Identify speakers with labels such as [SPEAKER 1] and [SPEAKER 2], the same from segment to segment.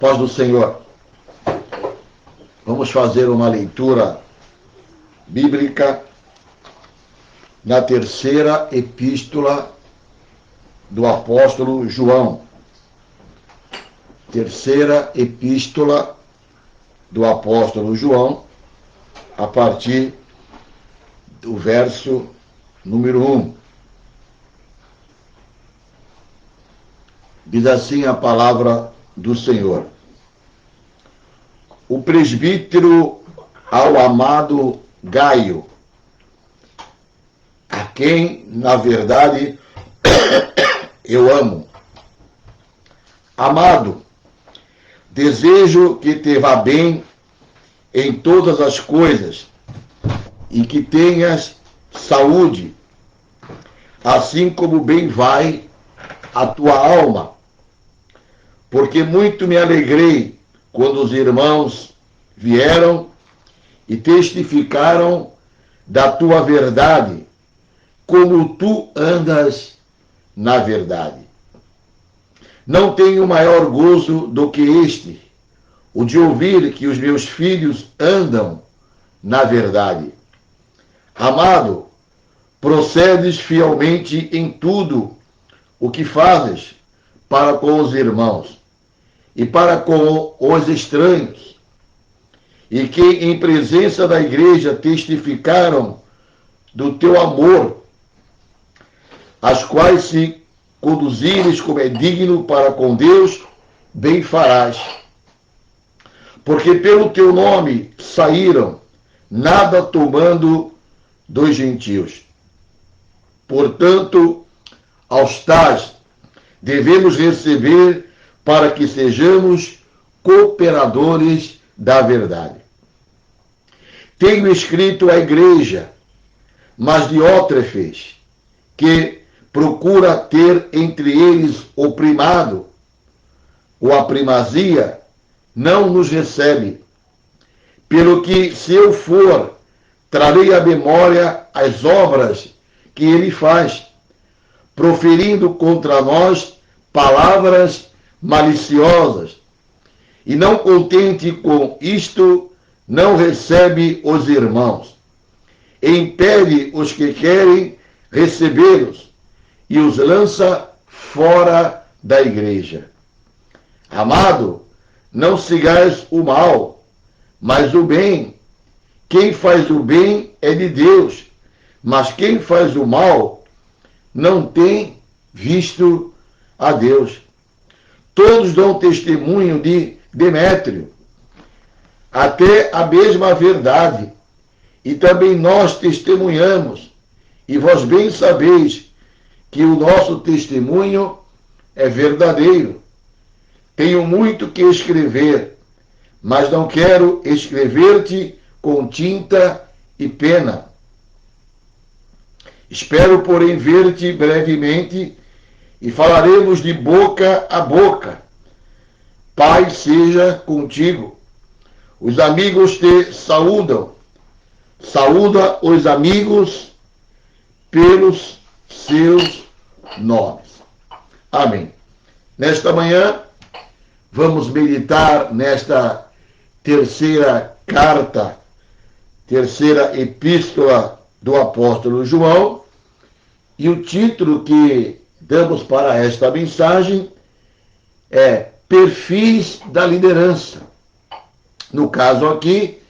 [SPEAKER 1] Paz do Senhor. Vamos fazer uma leitura bíblica na terceira epístola do apóstolo João. Terceira epístola do apóstolo João, a partir do verso número 1. Diz assim a palavra do Senhor: o presbítero ao amado Gaio, a quem, na verdade, eu amo. Amado, desejo que te vá bem em todas as coisas e que tenhas saúde, assim como bem vai a tua alma, porque muito me alegrei quando os irmãos vieram e testificaram da tua verdade, como tu andas na verdade. Não tenho maior gozo do que este, o de ouvir que os meus filhos andam na verdade. Amado, procedes fielmente em tudo o que fazes para com os irmãos e para com os estranhos, e que em presença da igreja testificaram do teu amor, as quais, se conduzires como é digno para com Deus, bem farás. Porque pelo teu nome saíram, nada tomando dos gentios. Portanto, aos tais devemos receber para que sejamos cooperadores da verdade. Tenho escrito à igreja, mas Diótrefes, que procura ter entre eles o primado, ou a primazia, não nos recebe. Pelo que, se eu for, trarei à memória as obras que ele faz, proferindo contra nós palavras maliciosas, e não contente com isto, não recebe os irmãos, e impede os que querem recebê-los, e os lança fora da igreja. Amado, não sigais o mal, mas o bem. Quem faz o bem é de Deus, mas quem faz o mal não tem visto a Deus. Todos dão testemunho de Demétrio, até a mesma verdade, e também nós testemunhamos, e vós bem sabeis que o nosso testemunho é verdadeiro. Tenho muito que escrever, mas não quero escrever-te com tinta e pena. Espero, porém, ver-te brevemente, e falaremos de boca a boca. Paz seja contigo. Os amigos te saúdam. Saúda os amigos pelos seus nomes. Amém. Nesta manhã, vamos meditar nesta terceira carta, terceira epístola do apóstolo João, e o título que damos para esta mensagem é Perfis da Liderança. No caso aqui,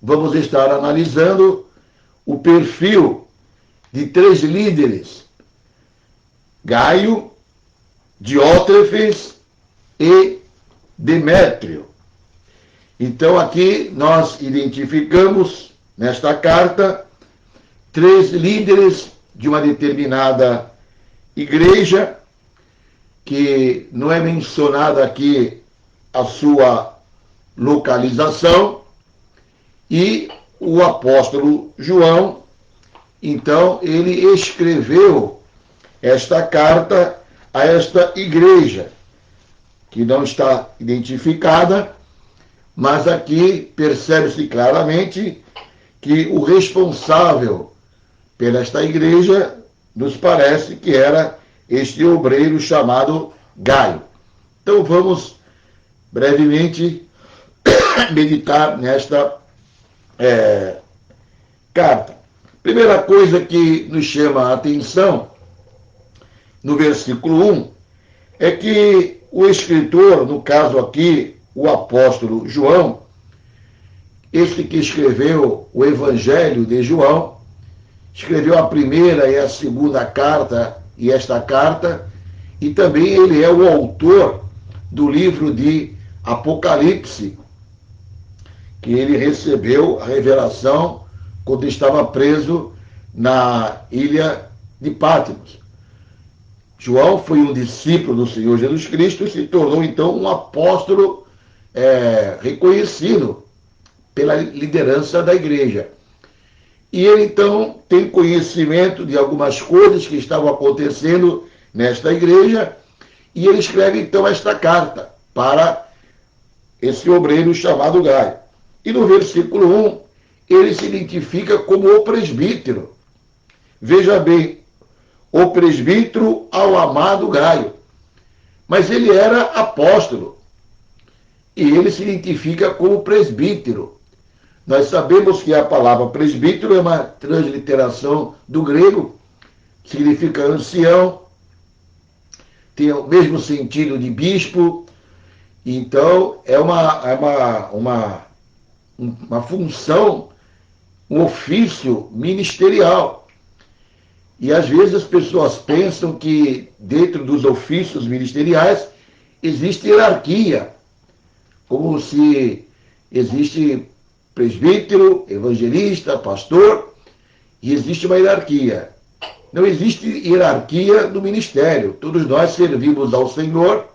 [SPEAKER 1] vamos estar analisando o perfil de 3 líderes: Gaio, Diótrefes e Demétrio. Então aqui nós identificamos nesta carta 3 líderes de uma determinada igreja, que não é mencionada aqui a sua localização, e o apóstolo João, então, ele escreveu esta carta a esta igreja, que não está identificada, mas aqui percebe-se claramente que o responsável pela esta igreja nos parece que era este obreiro chamado Gaio. Então vamos brevemente meditar nesta carta. Primeira coisa que nos chama a atenção no versículo 1 é que o escritor, no caso aqui, o apóstolo João, este que escreveu o Evangelho de João, escreveu a primeira e a segunda carta e esta carta, e também ele é o autor do livro de Apocalipse, que ele recebeu a revelação quando estava preso na ilha de Patmos. João foi um discípulo do Senhor Jesus Cristo e se tornou então um apóstolo reconhecido pela liderança da igreja. E ele então tem conhecimento de algumas coisas que estavam acontecendo nesta igreja e ele escreve então esta carta para esse obreiro chamado Gaio. E no versículo 1, ele se identifica como o presbítero. Veja bem, o presbítero ao amado Gaio. Mas ele era apóstolo. E ele se identifica como presbítero. Nós sabemos que a palavra presbítero é uma transliteração do grego, significa ancião, tem o mesmo sentido de bispo. Então, é uma função, um ofício ministerial. E às vezes as pessoas pensam que dentro dos ofícios ministeriais existe hierarquia, como se existe presbítero, evangelista, pastor, e existe uma hierarquia. Não existe hierarquia no ministério. Todos nós servimos ao Senhor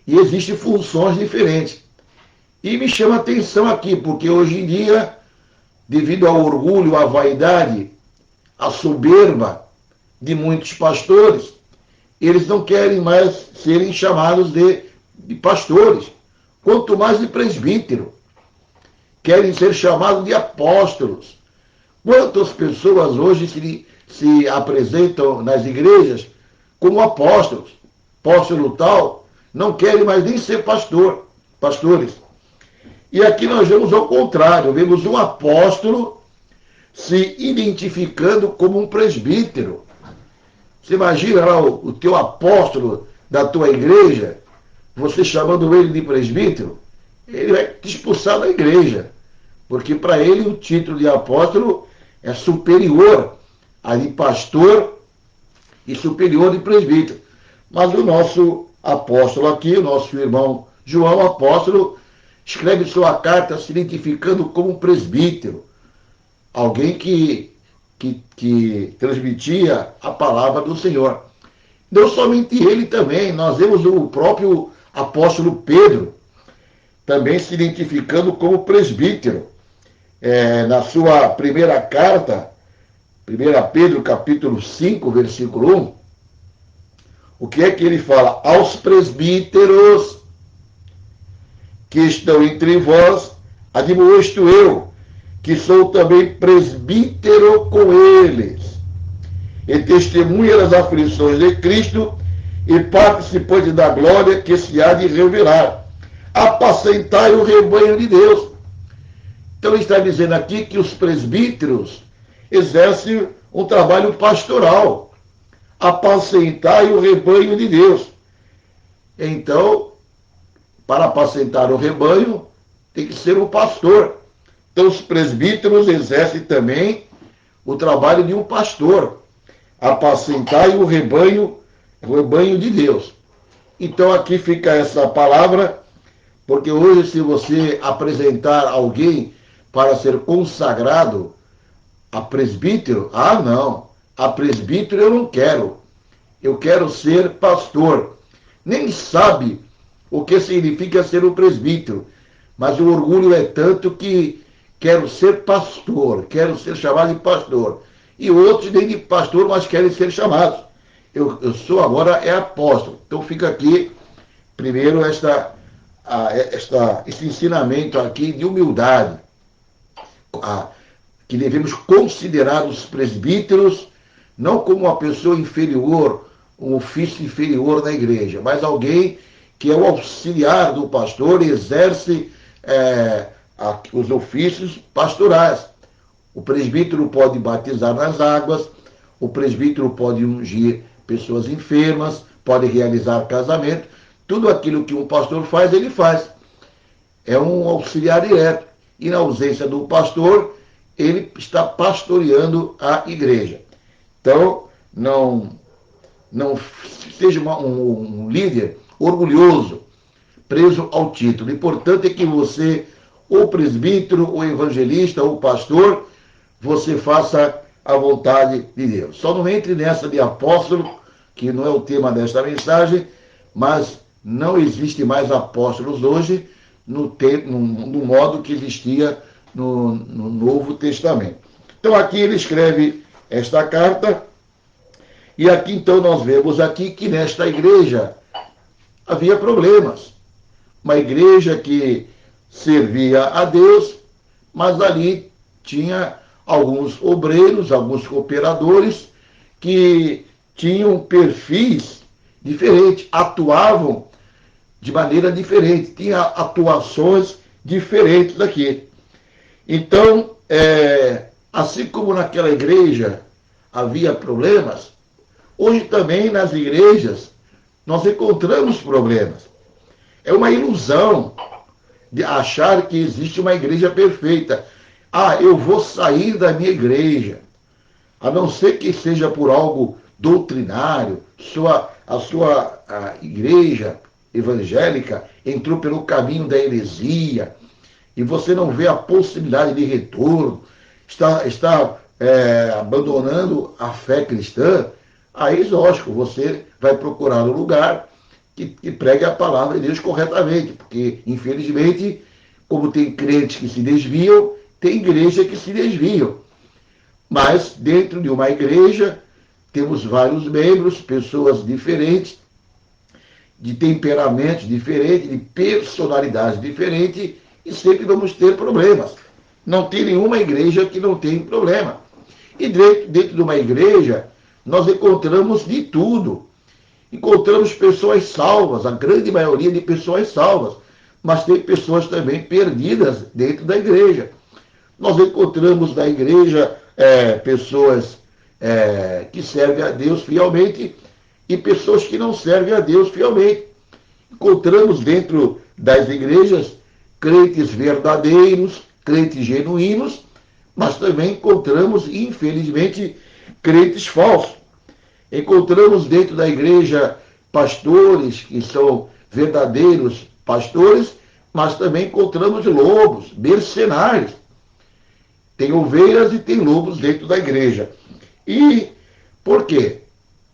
[SPEAKER 1] e existem funções diferentes. E me chama a atenção aqui, porque hoje em dia, devido ao orgulho, à vaidade, à soberba de muitos pastores, eles não querem mais serem chamados de pastores, quanto mais de presbítero. Querem ser chamados de apóstolos. Quantas pessoas hoje se apresentam nas igrejas como apóstolos? Apóstolo tal, não querem mais nem ser pastores. E aqui nós vemos ao contrário, vemos um apóstolo se identificando como um presbítero. Você imagina lá o teu apóstolo da tua igreja, você chamando ele de presbítero, ele vai te expulsar da igreja, porque para ele o título de apóstolo é superior a de pastor e superior de presbítero. Mas o nosso apóstolo aqui, o nosso irmão João, apóstolo, escreve sua carta se identificando como um presbítero, alguém que transmitia a palavra do Senhor. Não somente ele também, nós vemos o próprio apóstolo Pedro, também se identificando como presbítero. Na sua primeira carta, 1 Pedro capítulo 5, versículo 1, o que é que ele fala? Aos presbíteros que estão entre vós, admoesto eu, que sou também presbítero com eles, e testemunha das aflições de Cristo, e participante da glória que se há de revelar. Apacentai o rebanho de Deus. Então ele está dizendo aqui que os presbíteros exercem um trabalho pastoral. Apacentai o rebanho de Deus. Então, para apacentar o rebanho, tem que ser um pastor. Então os presbíteros exercem também o trabalho de um pastor. Apacentai o rebanho de Deus. Então aqui fica essa palavra, porque hoje se você apresentar alguém para ser consagrado a presbítero, não, a presbítero eu não quero, eu quero ser pastor. Nem sabe o que significa ser um presbítero, mas o orgulho é tanto que quero ser pastor, quero ser chamado de pastor. E outros nem de pastor, mas querem ser chamados. Eu sou agora apóstolo. Então fica aqui, primeiro, esse ensinamento aqui de humildade, que devemos considerar os presbíteros não como uma pessoa inferior, um ofício inferior na igreja, mas alguém que é o auxiliar do pastor, exerce os ofícios pastorais. O presbítero pode batizar nas águas, o presbítero pode ungir pessoas enfermas, pode realizar casamento. Tudo aquilo que um pastor faz, ele faz. É um auxiliar direto. E na ausência do pastor, ele está pastoreando a igreja. Então, não seja um líder orgulhoso, preso ao título. O importante é que você, ou presbítero, ou evangelista, ou pastor, você faça a vontade de Deus. Só não entre nessa de apóstolo, que não é o tema desta mensagem, mas não existe mais apóstolos hoje no modo que existia no Novo Testamento. Então aqui ele escreve esta carta, e aqui então nós vemos aqui que nesta igreja havia problemas. Uma igreja que servia a Deus, mas ali tinha alguns obreiros, alguns cooperadores que tinham perfis diferentes, atuavam de maneira diferente, tinha atuações diferentes daqui. Então, assim como naquela igreja havia problemas, hoje também nas igrejas nós encontramos problemas. É uma ilusão de achar que existe uma igreja perfeita. Eu vou sair da minha igreja, a não ser que seja por algo doutrinário, a sua igreja evangélica entrou pelo caminho da heresia, e você não vê a possibilidade de retorno, está abandonando a fé cristã. Aí, lógico, você vai procurar um lugar que pregue a palavra de Deus corretamente, porque, infelizmente, como tem crentes que se desviam, tem igreja que se desviam. Mas, dentro de uma igreja, temos vários membros, pessoas diferentes, de temperamentos diferentes, de personalidades diferentes, e sempre vamos ter problemas. Não tem nenhuma igreja que não tenha problema. E dentro de uma igreja, nós encontramos de tudo. Encontramos pessoas salvas, a grande maioria de pessoas salvas, mas tem pessoas também perdidas dentro da igreja. Nós encontramos na igreja pessoas que servem a Deus fielmente e pessoas que não servem a Deus fielmente. Encontramos dentro das igrejas crentes verdadeiros, crentes genuínos, mas também encontramos, infelizmente, crentes falsos. Encontramos dentro da igreja pastores que são verdadeiros pastores, mas também encontramos lobos, mercenários. Tem ovelhas e tem lobos dentro da igreja. E por quê?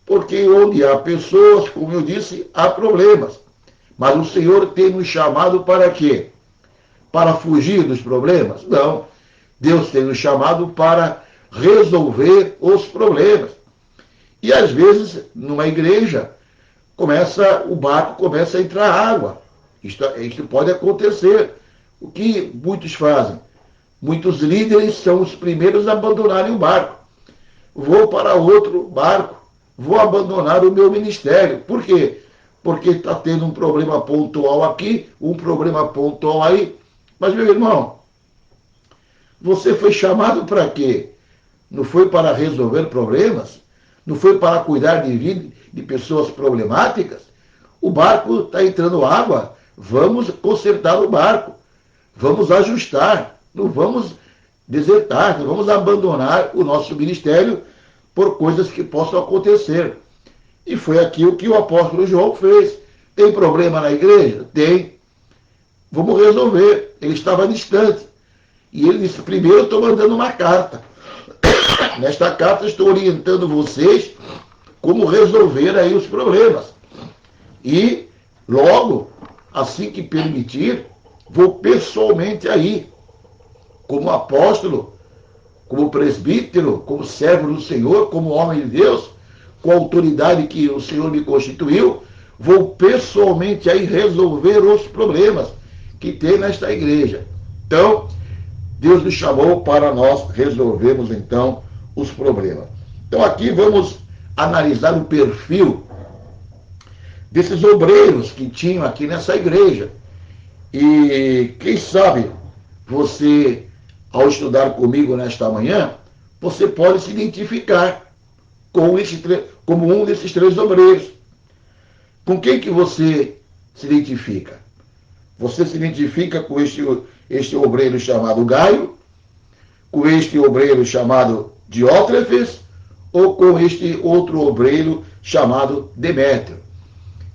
[SPEAKER 1] Porque onde há pessoas, como eu disse, há problemas. Mas o Senhor tem nos chamado para quê? Para fugir dos problemas? Não. Deus tem nos chamado para resolver os problemas. E às vezes, numa igreja, o barco começa a entrar água. Isto pode acontecer. O que muitos fazem? Muitos líderes são os primeiros a abandonarem o barco. Vou para outro barco, vou abandonar o meu ministério. Por quê? Porque está tendo um problema pontual aqui, um problema pontual aí. Mas, meu irmão, você foi chamado para quê? Não foi para resolver problemas? Não foi para cuidar de pessoas problemáticas? O barco está entrando água, vamos consertar o barco, vamos ajustar, não vamos desertar, não vamos abandonar o nosso ministério por coisas que possam acontecer. E foi aquilo que o apóstolo João fez. Tem problema na igreja? Tem. Vamos resolver. Ele estava distante. E ele disse, primeiro eu estou mandando uma carta. Nesta carta estou orientando vocês como resolver aí os problemas. E logo, assim que permitir, vou pessoalmente aí, como apóstolo, como presbítero, como servo do Senhor, como homem de Deus, com a autoridade que o Senhor me constituiu, vou pessoalmente aí resolver os problemas que tem nesta igreja. Então, Deus nos chamou para nós resolvermos então os problemas. Então aqui vamos analisar o perfil desses obreiros que tinham aqui nessa igreja. E quem sabe você, ao estudar comigo nesta manhã, você pode se identificar como um desses três obreiros. Com quem que você se identifica? Você se identifica com este obreiro chamado Gaio, com este obreiro chamado Diótrefes, ou com este outro obreiro chamado Demétrio?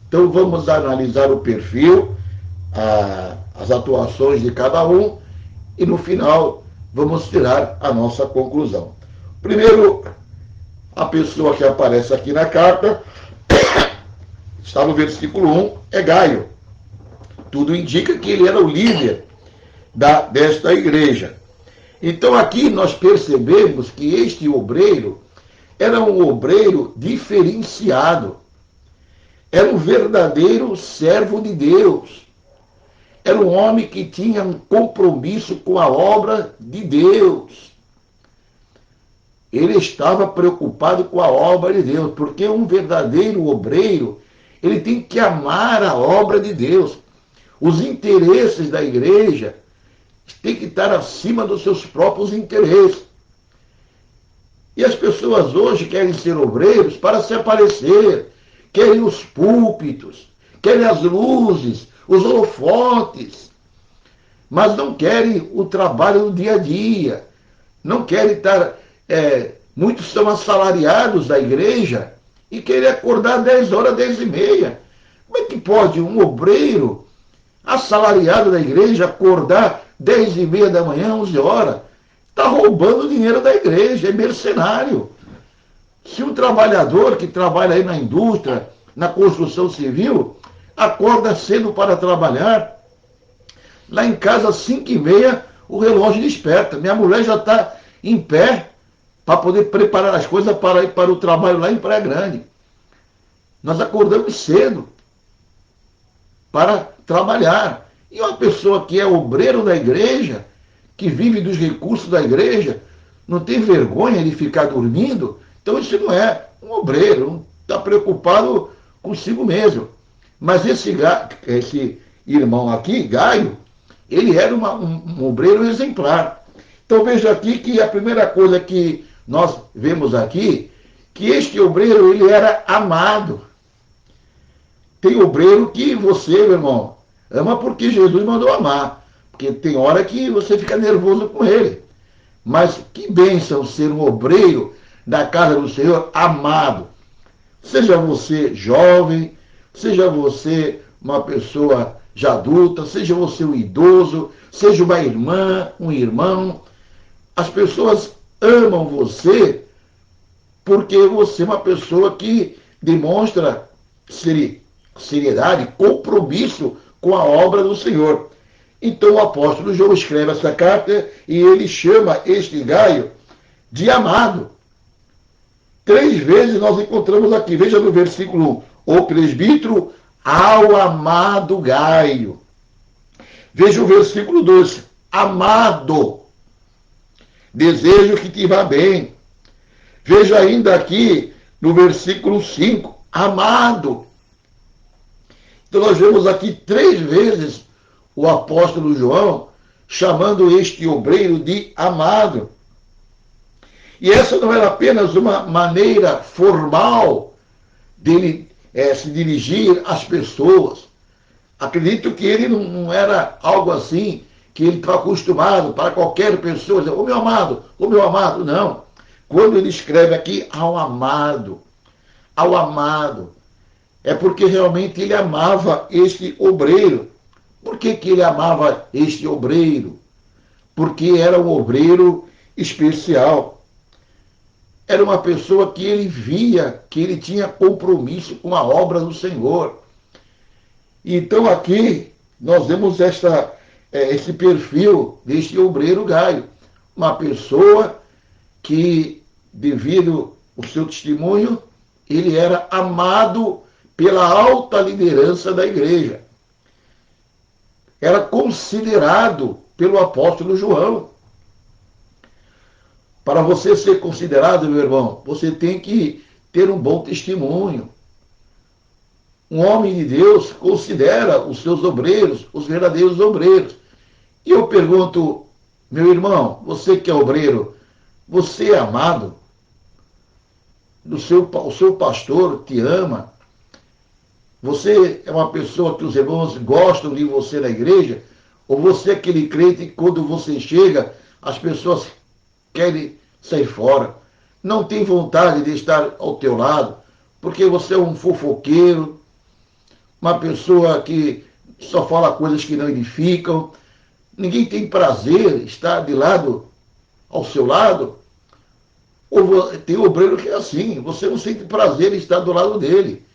[SPEAKER 1] Então vamos analisar o perfil, as atuações de cada um, e no final vamos tirar a nossa conclusão. Primeiro, a pessoa que aparece aqui na carta, está no versículo 1, é Gaio. Tudo indica que ele era o líder desta igreja. Então aqui nós percebemos que este obreiro era um obreiro diferenciado. Era um verdadeiro servo de Deus. Era um homem que tinha um compromisso com a obra de Deus. Ele estava preocupado com a obra de Deus, porque um verdadeiro obreiro, ele tem que amar a obra de Deus. Os interesses da igreja têm que estar acima dos seus próprios interesses. E as pessoas hoje querem ser obreiros para se aparecer, querem os púlpitos, querem as luzes, os holofotes, mas não querem o trabalho do dia a dia, não querem estar... muitos são assalariados da igreja e querem acordar 10 horas, 10 e meia. Como é que pode um obreiro assalariado da igreja acordar 10 e meia da manhã, 11 horas? Está roubando o dinheiro da igreja, é mercenário. Se um trabalhador que trabalha aí na indústria, na construção civil, acorda cedo para trabalhar, lá em casa, às 5 e meia, o relógio desperta. Minha mulher já está em pé para poder preparar as coisas para ir para o trabalho lá em Praia Grande. Nós acordamos cedo para trabalhar. E uma pessoa que é obreiro da igreja, que vive dos recursos da igreja, não tem vergonha de ficar dormindo? Então isso não é um obreiro, não está preocupado consigo mesmo. Mas esse irmão aqui, Gaio, ele era um obreiro exemplar. Então veja aqui que a primeira coisa que nós vemos aqui, que este obreiro, ele era amado. Tem obreiro que você, meu irmão, ama porque Jesus mandou amar. Porque tem hora que você fica nervoso com ele. Mas que bênção ser um obreiro da casa do Senhor amado. Seja você jovem, seja você uma pessoa já adulta, seja você um idoso, seja uma irmã, um irmão. As pessoas amam você porque você é uma pessoa que demonstra seriedade, compromisso com a obra do Senhor. Então o apóstolo João escreve essa carta e ele chama este Gaio de amado. 3 vezes nós encontramos aqui, veja no versículo 1, o presbítero ao amado Gaio. Veja o versículo 2, amado, desejo que te vá bem. Veja ainda aqui no versículo 5, amado. Então nós vemos aqui 3 vezes o apóstolo João chamando este obreiro de amado. E essa não era apenas uma maneira formal dele se dirigir às pessoas. Acredito que ele não era algo assim que ele está acostumado para qualquer pessoa dizer, ô meu amado, não. Quando ele escreve aqui ao amado, é porque realmente ele amava este obreiro. Por que ele amava este obreiro? Porque era um obreiro especial. Era uma pessoa que ele via que ele tinha compromisso com a obra do Senhor. Então aqui nós vemos esse perfil deste obreiro Gaio. Uma pessoa que, devido ao seu testemunho, ele era amado pela alta liderança da igreja. Era considerado pelo apóstolo João. Para você ser considerado, meu irmão, você tem que ter um bom testemunho. Um homem de Deus considera os seus obreiros os verdadeiros obreiros. E eu pergunto, meu irmão, você que é obreiro, você é amado? O seu pastor te ama? Você é uma pessoa que os irmãos gostam de você na igreja? Ou você é aquele crente que quando você chega, as pessoas querem sair fora? Não tem vontade de estar ao teu lado, porque você é um fofoqueiro, uma pessoa que só fala coisas que não edificam. Ninguém tem prazer em estar de lado, ao seu lado. Ou tem obreiro que é assim, você não sente prazer em estar do lado dele.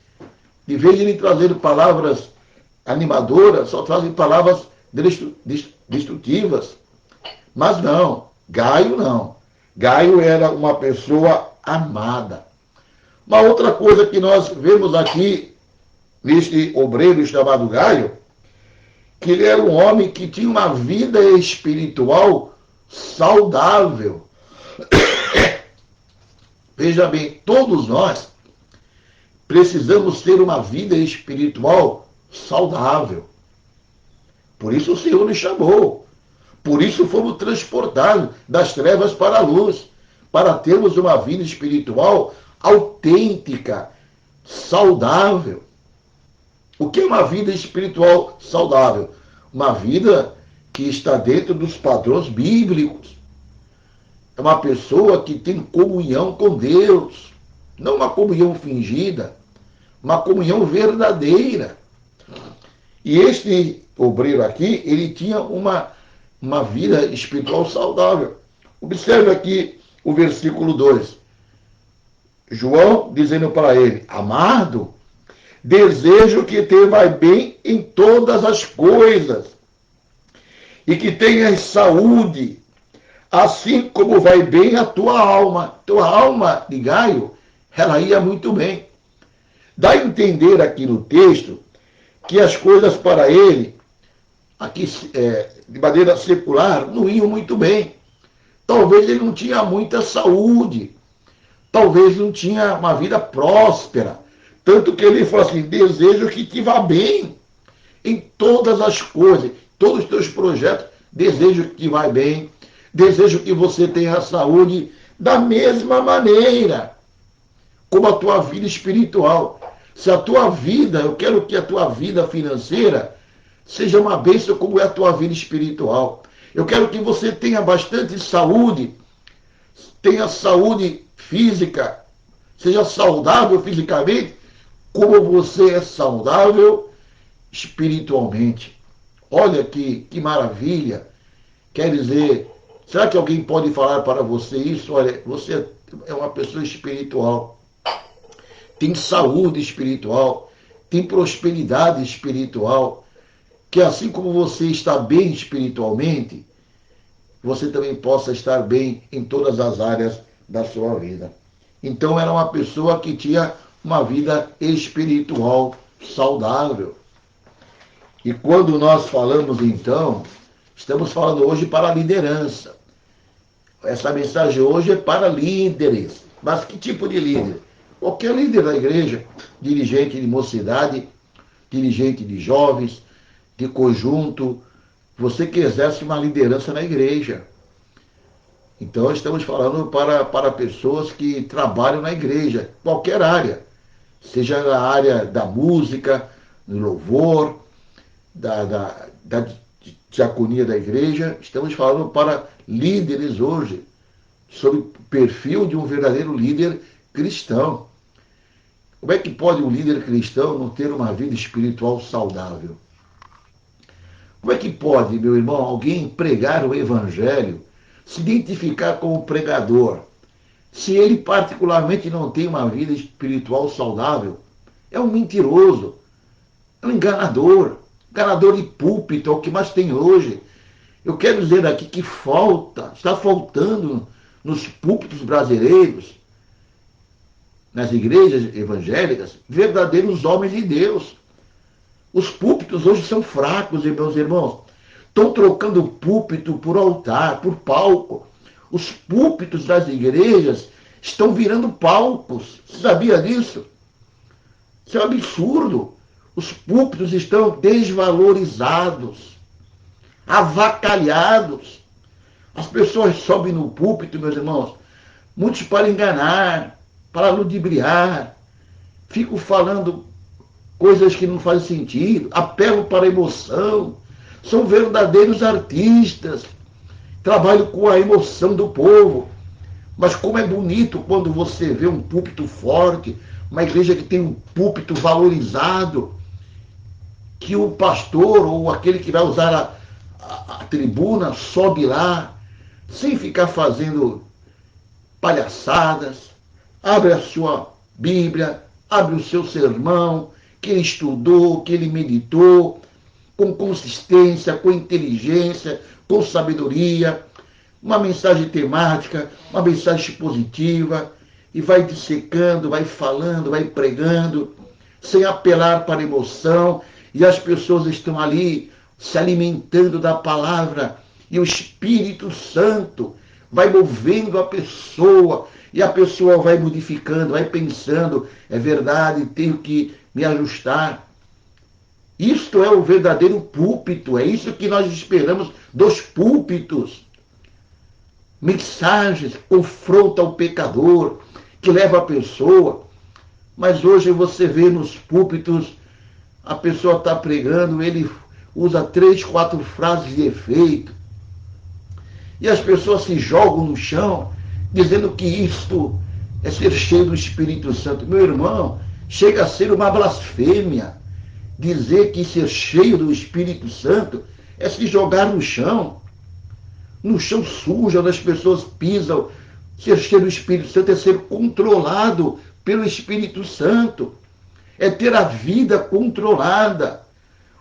[SPEAKER 1] De vez de ele trazer palavras animadoras, só trazem palavras destrutivas. Mas não, Gaio não. Gaio era uma pessoa amada. Uma outra coisa que nós vemos aqui, neste obreiro chamado Gaio, que ele era um homem que tinha uma vida espiritual saudável. Veja bem, todos nós precisamos ter uma vida espiritual saudável. Por isso o Senhor nos chamou. Por isso fomos transportados das trevas para a luz, para termos uma vida espiritual autêntica, saudável. O que é uma vida espiritual saudável? Uma vida que está dentro dos padrões bíblicos. É uma pessoa que tem comunhão com Deus. Não uma comunhão fingida, uma comunhão verdadeira. E este obreiro aqui, ele tinha uma vida espiritual saudável. Observe aqui o versículo 2. João dizendo para ele, amado, desejo que te vai bem em todas as coisas e que tenhas saúde, assim como vai bem a tua alma. Tua alma de Gaio, ela ia muito bem. Dá a entender aqui no texto que as coisas para ele, aqui de maneira secular, não iam muito bem. Talvez ele não tinha muita saúde. Talvez não tinha uma vida próspera. Tanto que ele falou assim, desejo que te vá bem em todas as coisas, todos os teus projetos, desejo que te vá bem, desejo que você tenha saúde da mesma maneira como a tua vida espiritual. Se a tua vida, eu quero que a tua vida financeira seja uma bênção como é a tua vida espiritual. Eu quero que você tenha bastante saúde, tenha saúde física, seja saudável fisicamente, como você é saudável espiritualmente. Olha que maravilha. Quer dizer, será que alguém pode falar para você isso? Olha, você é uma pessoa espiritual, tem saúde espiritual, tem prosperidade espiritual, que assim como você está bem espiritualmente, você também possa estar bem em todas as áreas da sua vida. Então era uma pessoa que tinha uma vida espiritual saudável. E quando nós falamos então, estamos falando hoje para a liderança. Essa mensagem hoje é para líderes. Mas que tipo de líder? Qualquer líder da igreja, dirigente de mocidade, dirigente de jovens, de conjunto, você que exerce uma liderança na igreja. Então estamos falando para pessoas que trabalham na igreja, qualquer área, seja na área da música, do louvor, da diaconia da igreja. Estamos falando para líderes hoje, sobre o perfil de um verdadeiro líder cristão. Como é que pode um líder cristão não ter uma vida espiritual saudável? Como é que pode, meu irmão, alguém pregar o evangelho, se identificar como pregador, se ele particularmente não tem uma vida espiritual saudável? É um mentiroso, é um enganador de púlpito, é o que mais tem hoje. Eu quero dizer aqui que está faltando nos púlpitos brasileiros, nas igrejas evangélicas, verdadeiros homens de Deus. Os púlpitos hoje são fracos, meus irmãos. Estão trocando púlpito por altar, por palco. Os púlpitos das igrejas estão virando palcos. Você sabia disso? Isso é um absurdo. Os púlpitos estão desvalorizados, avacalhados. As pessoas sobem no púlpito, meus irmãos, muitos para enganar, para ludibriar, ficam falando coisas que não fazem sentido, apelam para a emoção, são verdadeiros artistas, trabalham com a emoção do povo. Mas como é bonito quando você vê um púlpito forte, uma igreja que tem um púlpito valorizado, que o pastor ou aquele que vai usar a tribuna sobe lá, sem ficar fazendo palhaçadas, abre a sua Bíblia, abre o seu sermão, que ele estudou, que ele meditou, com consistência, com inteligência, com sabedoria, uma mensagem temática, uma mensagem positiva, e vai dissecando, vai falando, vai pregando, sem apelar para a emoção, e as pessoas estão ali se alimentando da palavra, e o Espírito Santo vai movendo a pessoa, e a pessoa vai modificando, vai pensando, é verdade, tenho que me ajustar. Isto é o verdadeiro púlpito, é isso que nós esperamos dos púlpitos. Mensagens que confrontam o pecador, que leva a pessoa. Mas hoje você vê nos púlpitos, a pessoa está pregando, ele usa 3, 4 frases de efeito. E as pessoas se jogam no chão, dizendo que isto é ser cheio do Espírito Santo. Meu irmão, chega a ser uma blasfêmia dizer que ser cheio do Espírito Santo é se jogar no chão sujo, onde as pessoas pisam. Ser cheio do Espírito Santo é ser controlado pelo Espírito Santo, é ter a vida controlada.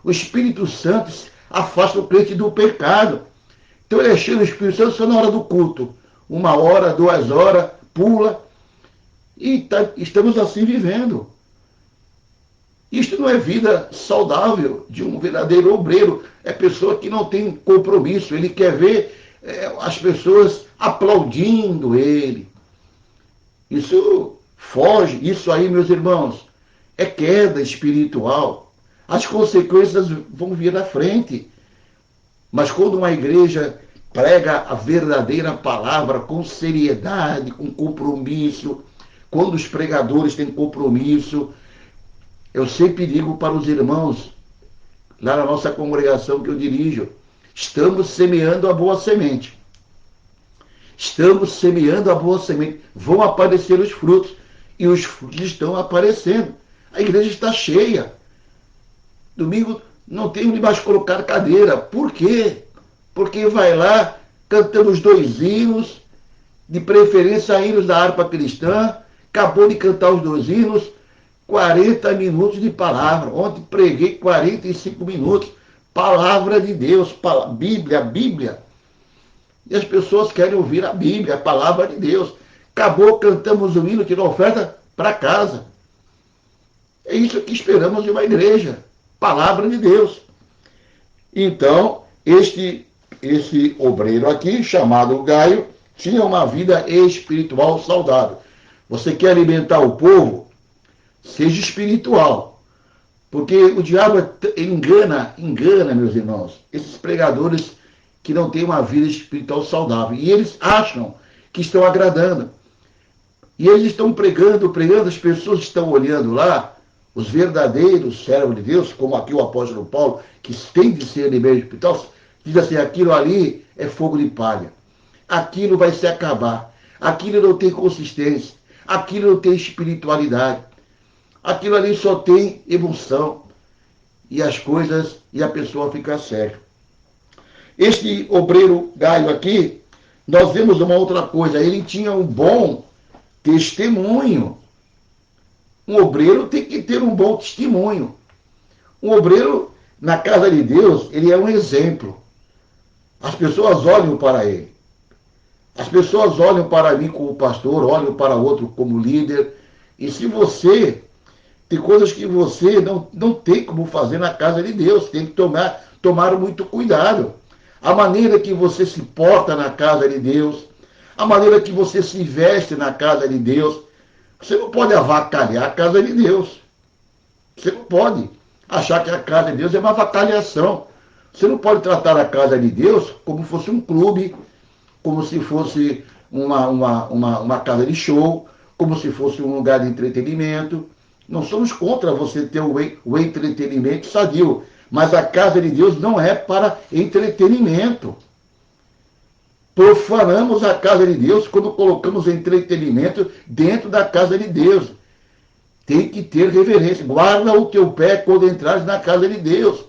[SPEAKER 1] O Espírito Santo afasta o crente do pecado. Então ele é cheio do Espírito Santo só na hora do culto. 1 hora, 2 horas, pula. E estamos assim vivendo. Isto não é vida saudável de um verdadeiro obreiro. É pessoa que não tem compromisso. Ele quer ver as pessoas aplaudindo ele. Isso foge. Isso aí, meus irmãos, é queda espiritual. As consequências vão vir à frente. Mas quando uma igreja prega a verdadeira palavra com seriedade, com compromisso, quando os pregadores têm compromisso, eu sempre digo para os irmãos, lá na nossa congregação que eu dirijo, estamos semeando a boa semente. Estamos semeando a boa semente. Vão aparecer os frutos. E os frutos estão aparecendo. A igreja está cheia. Domingo não tem onde mais colocar cadeira. Por quê? Porque vai lá, cantando os 2 hinos, de preferência hinos da harpa cristã, acabou de cantar os 2 hinos, 40 minutos de palavra. Ontem preguei 45 minutos. Palavra de Deus, Bíblia. E as pessoas querem ouvir a Bíblia, a palavra de Deus. Acabou, cantamos o hino, tirou oferta para casa. É isso que esperamos de uma igreja. Palavra de Deus. Então, esse obreiro aqui, chamado Gaio, tinha uma vida espiritual saudável. Você quer alimentar o povo? Seja espiritual. Porque o diabo engana, meus irmãos, esses pregadores que não têm uma vida espiritual saudável. E eles acham que estão agradando. E eles estão pregando, as pessoas estão olhando lá, os verdadeiros servos de Deus, como aqui o apóstolo Paulo, que tem de ser de meio espiritual, diz assim, aquilo ali é fogo de palha. Aquilo vai se acabar. Aquilo não tem consistência. Aquilo não tem espiritualidade. Aquilo ali só tem emoção. E as coisas, e a pessoa fica cega. Este obreiro Gaio aqui, nós vemos uma outra coisa. Ele tinha um bom testemunho. Um obreiro tem que ter um bom testemunho. Um obreiro, na casa de Deus, ele é um exemplo. As pessoas olham para ele. As pessoas olham para mim como pastor, olham para outro como líder. E se você... Tem coisas que você não tem como fazer na casa de Deus. Tem que tomar muito cuidado. A maneira que você se porta na casa de Deus. A maneira que você se veste na casa de Deus. Você não pode avacalhar a casa de Deus. Você não pode. achar que a casa de Deus é uma avacalhação. Você não pode tratar a casa de Deus como fosse um clube, como se fosse uma casa de show, como se fosse um lugar de entretenimento. Não somos contra você ter o entretenimento sadio, mas a casa de Deus não é para entretenimento. Profanamos a casa de Deus quando colocamos entretenimento dentro da casa de Deus. Tem que ter reverência. Guarda o teu pé quando entrares na casa de Deus.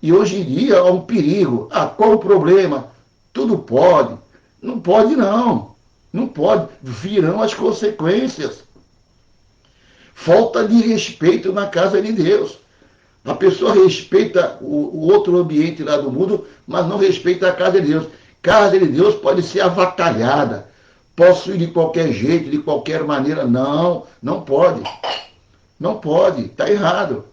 [SPEAKER 1] E hoje em dia há um perigo. Qual o problema? Tudo pode. Não pode, não. Não pode. Virão as consequências. Falta de respeito na casa de Deus. A pessoa respeita o outro ambiente lá do mundo, mas não respeita a casa de Deus. Casa de Deus pode ser avacalhada. Posso ir de qualquer jeito, de qualquer maneira. Não, não pode. Não pode. Está errado.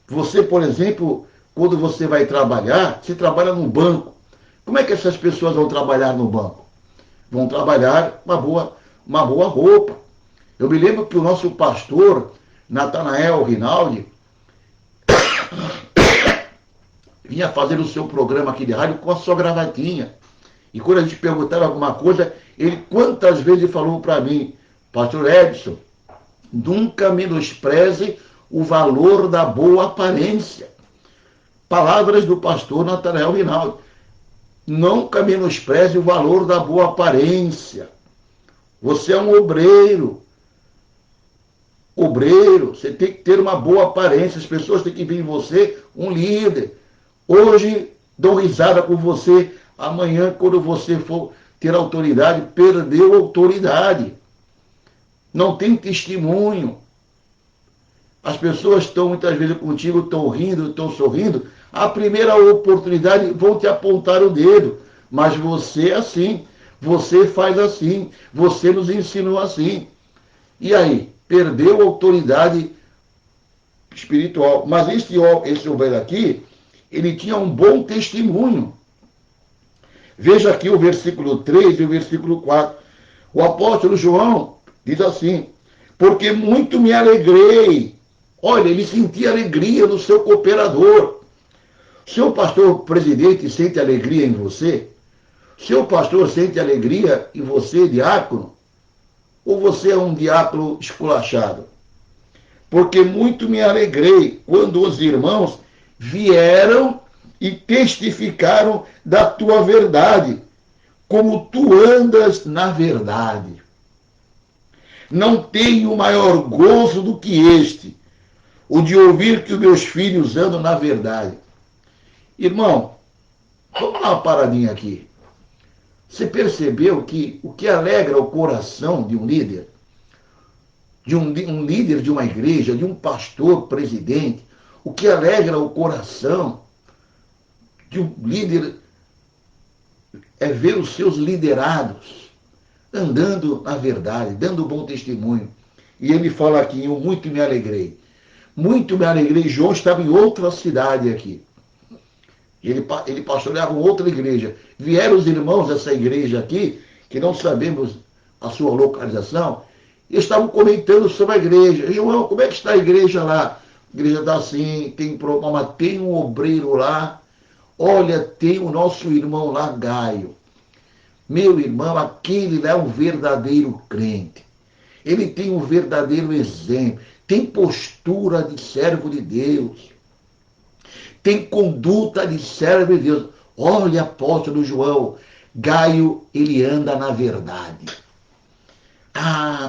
[SPEAKER 1] Você, por exemplo, quando você vai trabalhar, você trabalha num banco. Como é que essas pessoas vão trabalhar no banco? Vão trabalhar uma boa roupa. Eu me lembro que o nosso pastor, Natanael Rinaldi, vinha fazer o seu programa aqui de rádio com a sua gravatinha. E quando a gente perguntava alguma coisa, ele quantas vezes falou para mim, pastor Edson, nunca menospreze o valor da boa aparência. Palavras do pastor Natanael Rinaldi. Nunca menospreze o valor da boa aparência. Você é um obreiro. Obreiro, você tem que ter uma boa aparência. As pessoas têm que ver em você um líder. Hoje dão risada com você. Amanhã, quando você for ter autoridade, perdeu a autoridade. Não tem testemunho. As pessoas estão muitas vezes contigo, estão rindo, estão sorrindo. A primeira oportunidade vão te apontar o dedo. Mas você é assim. Você faz assim. Você nos ensinou assim. E aí? Perdeu a autoridade espiritual. Mas esse ovelho aqui, ele tinha um bom testemunho. Veja aqui o versículo 3 e o versículo 4. O apóstolo João diz assim, porque muito me alegrei. Olha, ele sentia alegria no seu cooperador. Seu pastor presidente sente alegria em você? Seu pastor sente alegria em você, diácono? Ou você é um diácono esculachado? Porque muito me alegrei quando os irmãos vieram e testificaram da tua verdade, como tu andas na verdade. Não tenho maior gozo do que este, o de ouvir que os meus filhos andam na verdade. Irmão, vamos dar uma paradinha aqui. Você percebeu que o que alegra o coração de um líder, de um líder de uma igreja, de um pastor presidente, o que alegra o coração de um líder é ver os seus liderados andando na verdade, dando bom testemunho. E ele fala aqui, eu muito me alegrei. Muito me alegrei. João estava em outra cidade aqui. Ele pastoreava outra igreja. Vieram os irmãos dessa igreja aqui, que não sabemos a sua localização, e estavam comentando sobre a igreja. João, como é que está a igreja lá? A igreja está assim, tem problema, tem um obreiro lá. Olha, tem o nosso irmão lá, Gaio. Meu irmão, aquele lá é um verdadeiro crente. Ele tem um verdadeiro exemplo. Tem postura de servo de Deus. Tem conduta de servo de Deus. Olha, apóstolo João, Gaio, ele anda na verdade.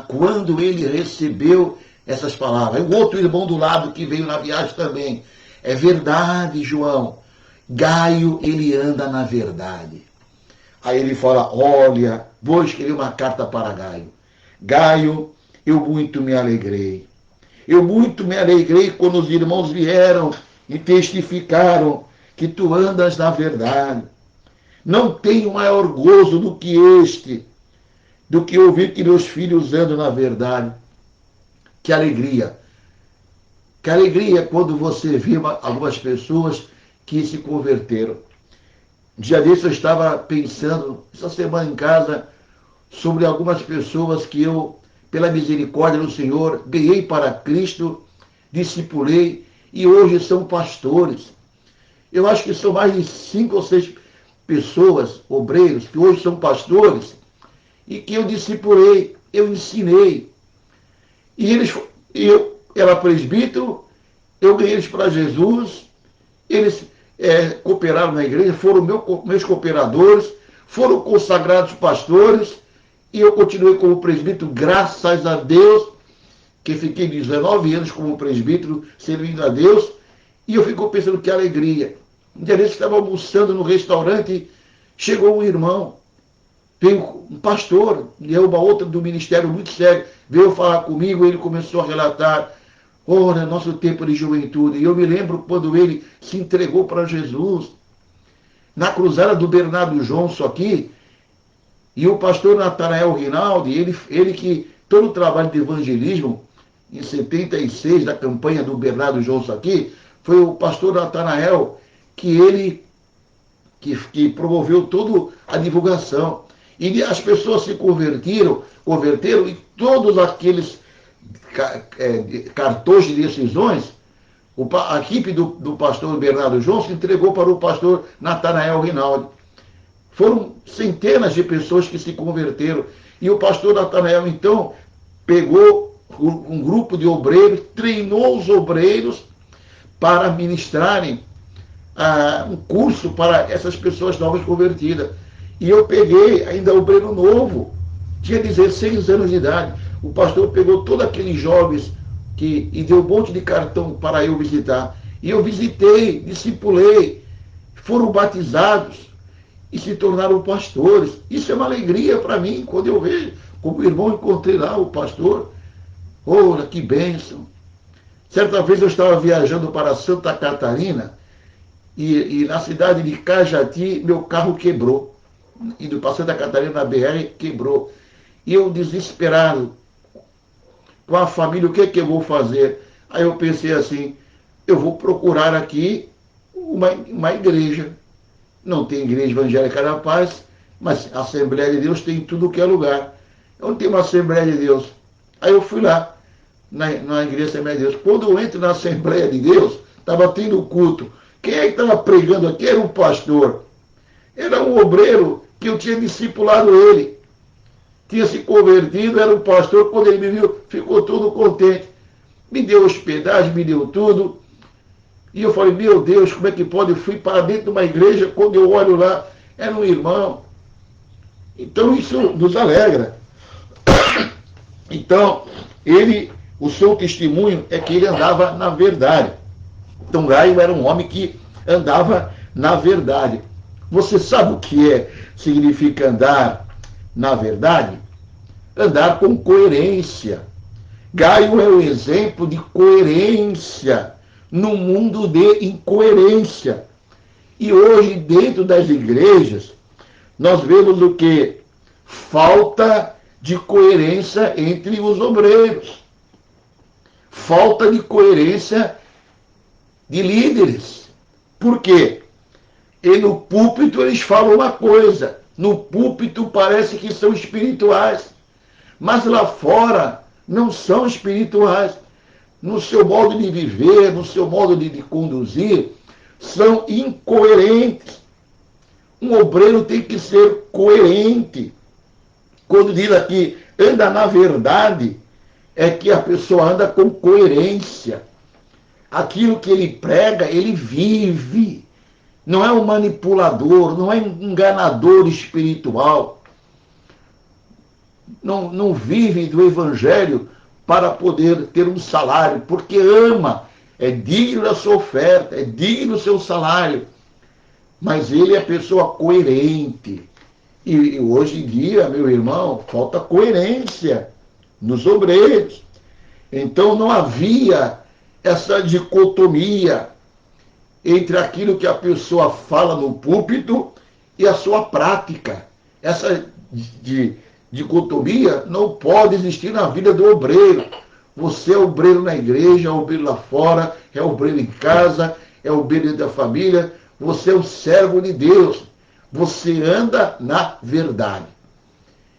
[SPEAKER 1] Quando ele recebeu essas palavras, o outro irmão do lado que veio na viagem também, é verdade, João, Gaio, ele anda na verdade. Aí ele fala, olha, vou escrever uma carta para Gaio. Gaio, eu muito me alegrei. Eu muito me alegrei quando os irmãos vieram e testificaram que tu andas na verdade. Não tenho maior gozo do que este, do que ouvir que meus filhos andam na verdade. Que alegria. Que alegria quando você vê algumas pessoas que se converteram. Um dia desse eu estava pensando, essa semana em casa, sobre algumas pessoas que eu, pela misericórdia do Senhor, ganhei para Cristo discipulei e hoje são pastores. Eu acho que são mais de 5 ou 6 pessoas, obreiros, que hoje são pastores e que eu discipulei, eu ensinei. E eu era presbítero, eu ganhei eles para Jesus, eles cooperaram na igreja, foram meus cooperadores, foram consagrados pastores, e eu continuei como presbítero, graças a Deus, que fiquei 19 anos como presbítero, servindo a Deus, e eu fico pensando que alegria. Um dia desse estava almoçando no restaurante, chegou um irmão, veio um pastor, e é uma outra do ministério muito sério, veio falar comigo, ele começou a relatar, ora, nosso tempo de juventude. E eu me lembro quando ele se entregou para Jesus, na cruzada do Bernardo Johnson aqui, e o pastor Natanael Rinaldi, ele que, todo o trabalho de evangelismo, em 76, da campanha do Bernardo Johnson aqui, foi o pastor Natanael que promoveu toda a divulgação. E as pessoas se converteram e todos aqueles cartões de decisões, a equipe do pastor Bernardo Johnson entregou para o pastor Natanael Rinaldi. Foram centenas de pessoas que se converteram. E o pastor Natanael, então, pegou um grupo de obreiros, treinou os obreiros para ministrarem um curso para essas pessoas novas convertidas. E eu peguei, ainda obreiro novo, tinha 16 anos de idade. O pastor pegou todos aqueles jovens e deu um monte de cartão para eu visitar. E eu visitei, discipulei, foram batizados e se tornaram pastores. Isso é uma alegria para mim, quando eu vejo, como irmão, encontrei lá o pastor. Ora, que bênção. Certa vez eu estava viajando para Santa Catarina e na cidade de Cajati meu carro quebrou. Indo para Santa Catarina na BR, quebrou. E eu desesperado, com a família, o que é que eu vou fazer? Aí eu pensei assim, eu vou procurar aqui uma igreja. Não tem igreja evangélica na paz, mas a Assembleia de Deus tem em tudo que é lugar. Onde tem uma Assembleia de Deus? Aí eu fui lá, na igreja Assembleia de Deus. Quando eu entro na Assembleia de Deus, estava tendo culto. Quem é que estava pregando aqui? Era um pastor. Era um obreiro que eu tinha discipulado ele. Tinha se convertido, era um pastor. Quando ele me viu, ficou todo contente. Me deu hospedagem, me deu tudo. E eu falei, meu Deus, como é que pode? Eu fui para dentro de uma igreja, quando eu olho lá, era um irmão. Então isso nos alegra. Então, o seu testemunho é que ele andava na verdade. Então Gaio era um homem que andava na verdade. Você sabe o que significa andar na verdade? Andar com coerência. Gaio é o exemplo de coerência no mundo de incoerência. E hoje, dentro das igrejas, nós vemos o que? Falta de coerência entre os obreiros. Falta de coerência de líderes. Por quê? E no púlpito eles falam uma coisa. No púlpito parece que são espirituais. Mas lá fora não são espirituais. No seu modo de viver, no seu modo de conduzir, são incoerentes. Um obreiro tem que ser coerente. Quando diz aqui, anda na verdade, é que a pessoa anda com coerência. Aquilo que ele prega, ele vive. Não é um manipulador, não é um enganador espiritual. Não vive do evangelho para poder ter um salário, porque ama, é digno da sua oferta, é digno do seu salário. Mas ele é pessoa coerente. E hoje em dia, meu irmão, falta coerência nos obreiros. Então não havia essa dicotomia entre aquilo que a pessoa fala no púlpito e a sua prática. Essa dicotomia não pode existir na vida do obreiro. Você é obreiro na igreja, é obreiro lá fora, é obreiro em casa, é obreiro da família. Você é um servo de Deus. Você anda na verdade.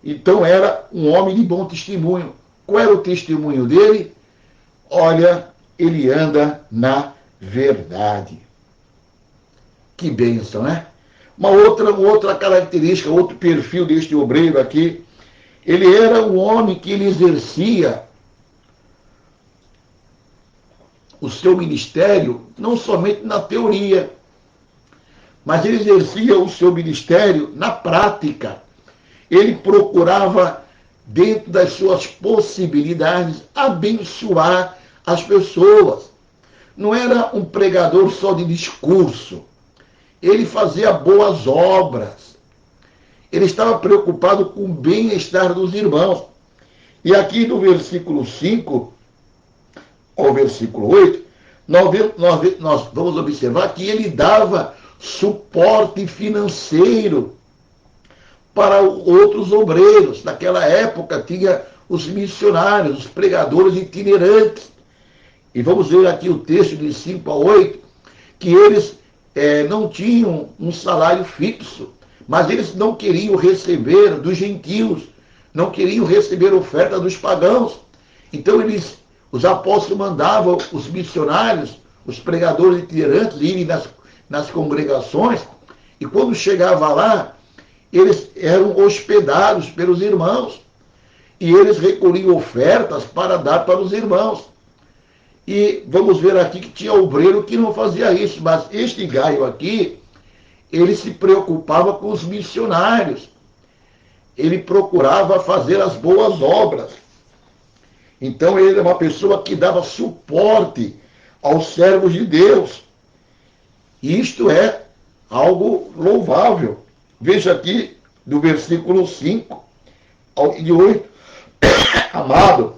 [SPEAKER 1] Então era um homem de bom testemunho. Qual era o testemunho dele? Olha, ele anda na verdade. Que bênção, né? Uma outra característica, outro perfil deste obreiro aqui, ele era um homem que ele exercia o seu ministério não somente na teoria, mas ele exercia o seu ministério na prática. Ele procurava, dentro das suas possibilidades, abençoar as pessoas. Não era um pregador só de discurso. Ele fazia boas obras. Ele estava preocupado com o bem-estar dos irmãos. E aqui no versículo 5 ao versículo 8, nós vamos observar que ele dava suporte financeiro para outros obreiros. Naquela época tinha os missionários, os pregadores itinerantes. E vamos ver aqui o texto de 5 a 8, que eles não tinham um salário fixo, mas eles não queriam receber dos gentios, não queriam receber oferta dos pagãos. Então os apóstolos mandavam os missionários, os pregadores itinerantes, irem nas congregações, e quando chegava lá, eles eram hospedados pelos irmãos, e eles recolhiam ofertas para dar para os irmãos. E vamos ver aqui que tinha obreiro que não fazia isso, mas este Gaio aqui, ele se preocupava com os missionários, ele procurava fazer as boas obras. Então ele era uma pessoa que dava suporte aos servos de Deus. Isto é algo louvável. Veja aqui do versículo 5 e 8. Amado,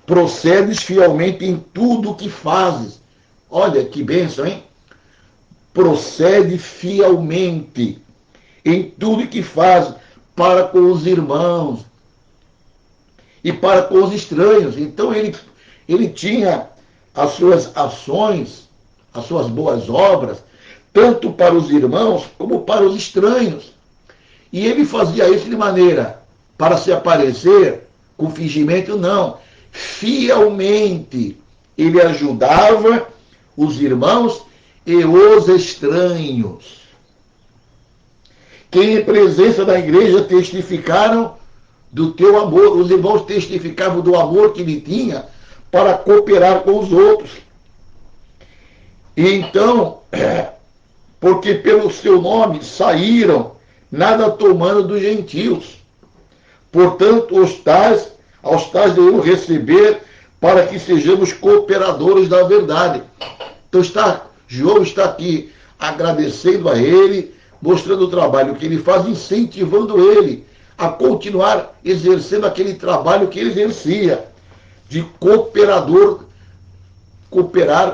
[SPEAKER 1] procedes fielmente em tudo o que fazes. Olha que bênção, hein? Procede fielmente em tudo que fazes para com os irmãos e para com os estranhos. Então ele tinha as suas ações, as suas boas obras, tanto para os irmãos como para os estranhos. E ele fazia isso de maneira para se aparecer, com fingimento, não. Fielmente ele ajudava os irmãos e os estranhos, que em presença da igreja testificaram do teu amor. Os irmãos testificavam do amor que ele tinha para cooperar com os outros. E então, porque pelo seu nome saíram, nada tomando dos gentios. Portanto, aos tais devemos receber para que sejamos cooperadores da verdade. Então João está aqui agradecendo a ele, mostrando o trabalho que ele faz, incentivando ele a continuar exercendo aquele trabalho que ele exercia, de cooperar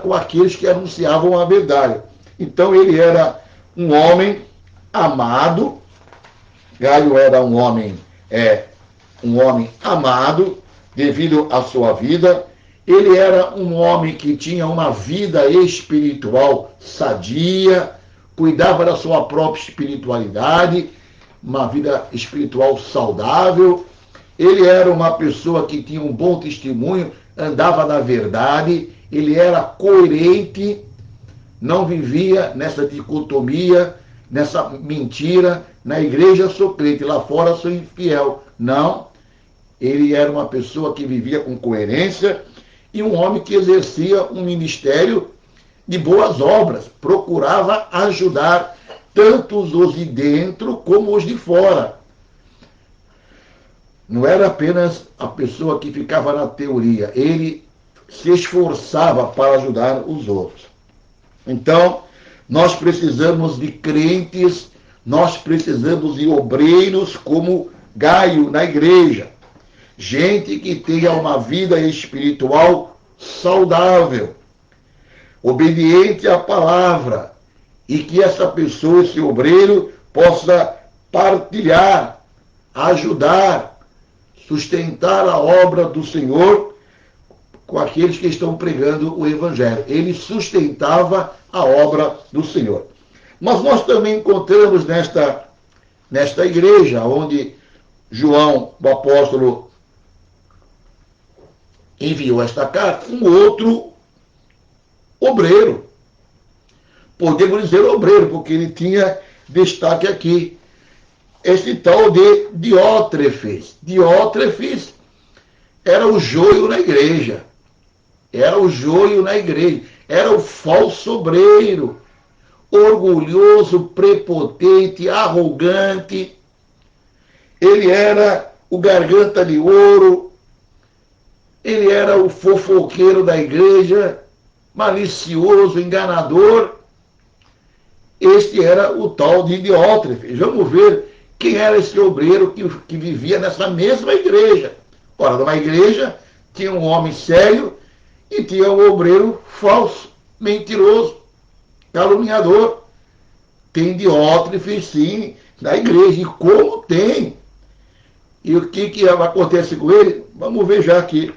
[SPEAKER 1] com aqueles que anunciavam a verdade. Então ele era um homem amado. Gaio era um homem amado devido à sua vida. Ele era um homem que tinha uma vida espiritual sadia, cuidava da sua própria espiritualidade, uma vida espiritual saudável. Ele era uma pessoa que tinha um bom testemunho, andava na verdade, ele era coerente, não vivia nessa dicotomia, nessa mentira. Na igreja sou crente, lá fora sou infiel. Não, ele era uma pessoa que vivia com coerência e um homem que exercia um ministério de boas obras, procurava ajudar tanto os de dentro como os de fora. Não era apenas a pessoa que ficava na teoria, ele se esforçava para ajudar os outros. Então, nós precisamos de crentes, nós precisamos de obreiros como Gaio na igreja. Gente que tenha uma vida espiritual saudável, obediente à palavra, e que essa pessoa, esse obreiro, possa partilhar, ajudar, sustentar a obra do Senhor com aqueles que estão pregando o Evangelho. Ele sustentava a obra do Senhor. Mas nós também encontramos nesta igreja, onde João, o apóstolo, enviou esta carta, um outro obreiro. Podemos dizer obreiro, porque ele tinha destaque aqui. Esse tal de Diótrefes. Diótrefes era o joio na igreja. Era o joio na igreja. Era o falso obreiro. Orgulhoso, prepotente, arrogante. Ele era o garganta de ouro. Ele era o fofoqueiro da igreja, malicioso, enganador. Este era o tal de Diótrefes. Vamos ver quem era esse obreiro que vivia nessa mesma igreja. Ora, numa igreja tinha um homem sério e tinha um obreiro falso, mentiroso, caluniador. Tem Diótrefes, sim, na igreja. E como tem? E o que acontece com ele? Vamos ver já aqui.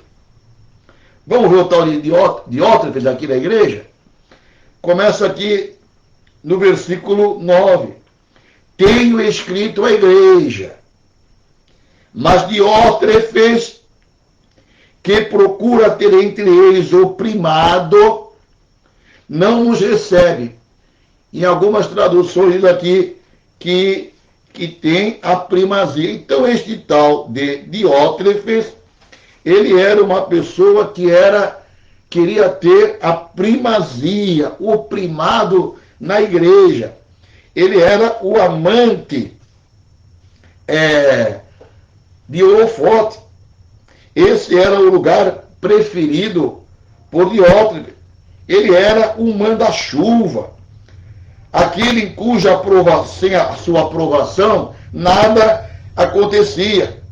[SPEAKER 1] Vamos ver o tal de Diótrefes aqui na igreja? Começa aqui no versículo 9. Tenho escrito à igreja, mas Diótrefes, que procura ter entre eles o primado, não nos recebe. Em algumas traduções diz aqui que tem a primazia. Então este tal de Diótrefes, ele era uma pessoa que queria ter a primazia, o primado na igreja. Ele era o amante de holofote. Esse era o lugar preferido por Diótrefes. Ele era um manda-chuva. Aquele em cuja sem a sua aprovação, nada acontecia.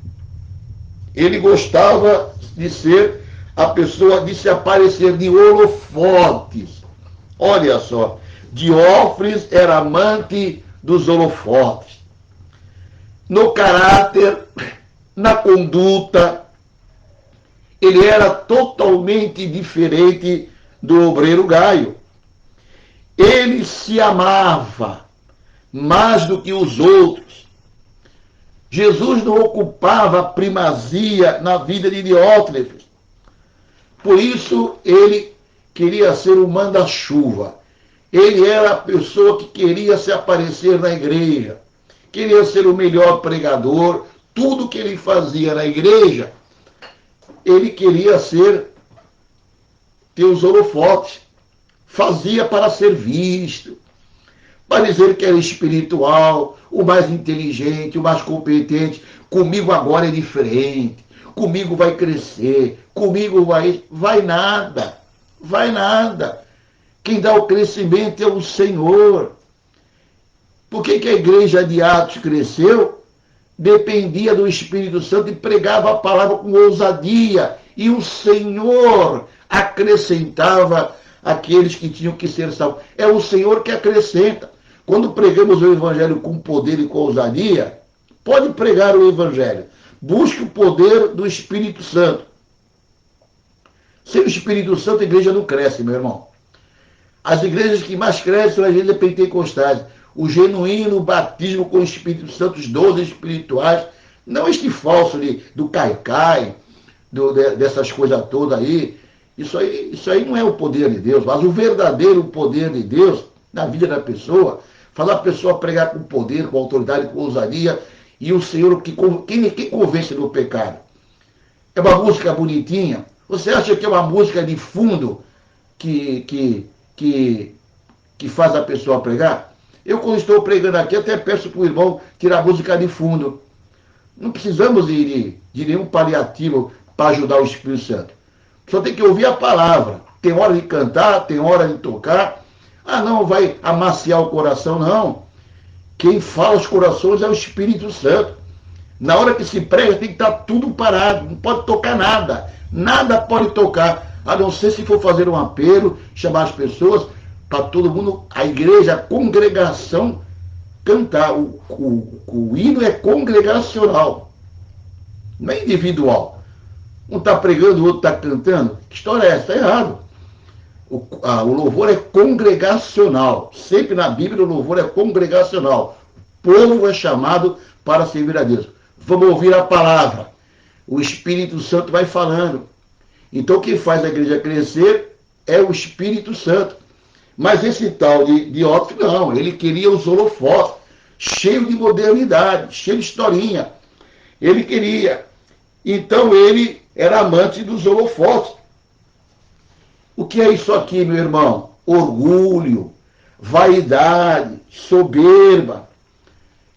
[SPEAKER 1] Ele gostava de ser a pessoa de se aparecer de holofotes. Olha só, Diótrefes era amante dos holofotes. No caráter, na conduta, ele era totalmente diferente do obreiro Gaio. Ele se amava mais do que os outros. Jesus não ocupava a primazia na vida de Diótrefes. Por isso, ele queria ser o manda-chuva. Ele era a pessoa que queria se aparecer na igreja. Queria ser o melhor pregador. Tudo que ele fazia na igreja, ele queria ter os holofotes. Fazia para ser visto, para dizer que era espiritual, o mais inteligente, o mais competente. Comigo agora é diferente, comigo vai crescer, comigo vai nada, vai nada. Quem dá o crescimento é o Senhor. Por que a igreja de Atos cresceu? Dependia do Espírito Santo e pregava a palavra com ousadia, e o Senhor acrescentava aqueles que tinham que ser salvos. É o Senhor que acrescenta. Quando pregamos o Evangelho com poder e com ousadia, pode pregar o Evangelho. Busque o poder do Espírito Santo. Sem o Espírito Santo, a igreja não cresce, meu irmão. As igrejas que mais crescem são as igrejas pentecostais. O genuíno batismo com o Espírito Santo, os dons espirituais. Não este falso do caicai, dessas coisas todas aí. Isso aí não é o poder de Deus, mas o verdadeiro poder de Deus na vida da pessoa, fazer a pessoa pregar com poder, com autoridade, com ousadia, e o Senhor, quem convence do pecado? É uma música bonitinha? Você acha que é uma música de fundo que faz a pessoa pregar? Eu, quando estou pregando aqui, até peço para o irmão tirar a música de fundo. Não precisamos de nenhum paliativo para ajudar o Espírito Santo. Só tem que ouvir a palavra. Tem hora de cantar, tem hora de tocar. Ah, não, vai amaciar o coração, não. Quem fala os corações é o Espírito Santo. Na hora que se prega, tem que estar tudo parado. Não pode tocar nada. Nada pode tocar. A não ser se for fazer um apelo, chamar as pessoas, para todo mundo, a igreja, a congregação, cantar. O hino é congregacional. Não é individual. Um está pregando, o outro está cantando. Que história é essa? Está errado. O louvor é congregacional. Sempre na Bíblia o louvor é congregacional. O povo é chamado para servir a Deus. Vamos ouvir a palavra. O Espírito Santo vai falando. Então o que faz a igreja crescer é o Espírito Santo. Mas esse tal de Diótrefes, não, ele queria os holofotes, cheio de modernidade, cheio de historinha. Ele queria. Então ele era amante dos holofotes. O que é isso aqui, meu irmão? Orgulho, vaidade, soberba.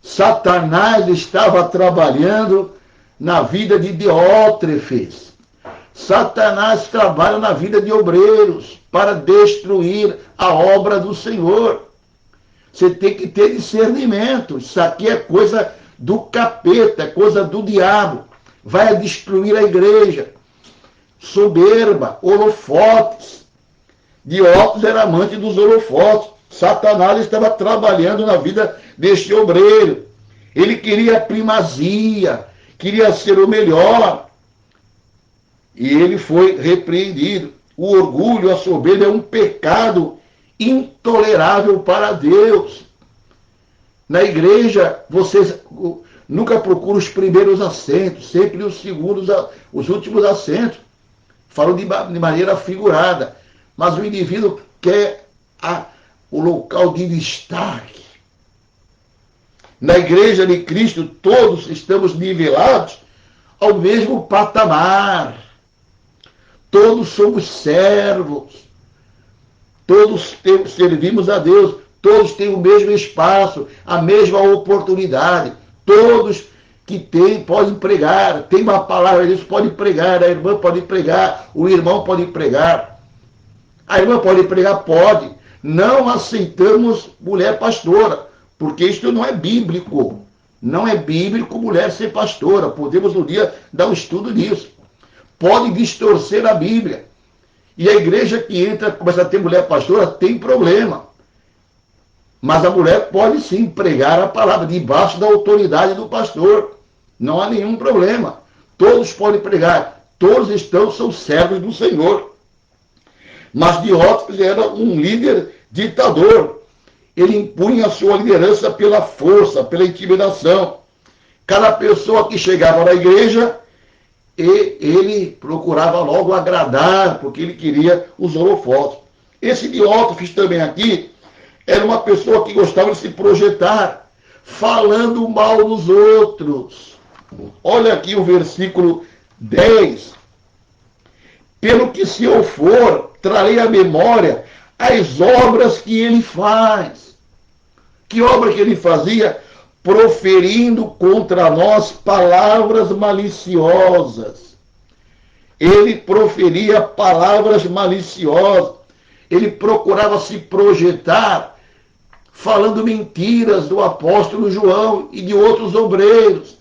[SPEAKER 1] Satanás estava trabalhando na vida de Diótrefes. Satanás trabalha na vida de obreiros para destruir a obra do Senhor. Você tem que ter discernimento. Isso aqui é coisa do capeta, é coisa do diabo. Vai destruir a igreja. Soberba, holofotes. Diótrefes era amante dos holofotes. Satanás estava trabalhando na vida deste obreiro. Ele queria primazia, queria ser o melhor. E ele foi repreendido. O orgulho, a soberba é um pecado intolerável para Deus. Na igreja, vocês nunca procuram os primeiros assentos, sempre os segundos, os últimos assentos. Falo de maneira figurada. Mas o indivíduo quer o local de destaque. Na igreja de Cristo, todos estamos nivelados ao mesmo patamar. Todos somos servos. Todos servimos a Deus. Todos têm o mesmo espaço, a mesma oportunidade. Todos que têm podem pregar. Tem uma palavra disso, pode pregar. A irmã pode pregar. O irmão pode pregar. A irmã pode pregar? Pode. Não aceitamos mulher pastora, porque isto não é bíblico. Não é bíblico mulher ser pastora. Podemos um dia dar um estudo nisso. Pode distorcer a Bíblia. E a igreja que entra, começa a ter mulher pastora, tem problema. Mas a mulher pode sim pregar a palavra debaixo da autoridade do pastor. Não há nenhum problema. Todos podem pregar. Todos são servos do Senhor. Mas Diótrefes era um líder ditador. Ele impunha a sua liderança pela força, pela intimidação. Cada pessoa que chegava na igreja, ele procurava logo agradar, porque ele queria os holofotes. Esse Diótrefes também aqui era uma pessoa que gostava de se projetar, falando mal dos outros. Olha aqui o versículo 10. Pelo que se eu for, trarei à memória as obras que ele faz. Que obra que ele fazia? Proferindo contra nós palavras maliciosas. Ele proferia palavras maliciosas. Ele procurava se projetar falando mentiras do apóstolo João e de outros obreiros.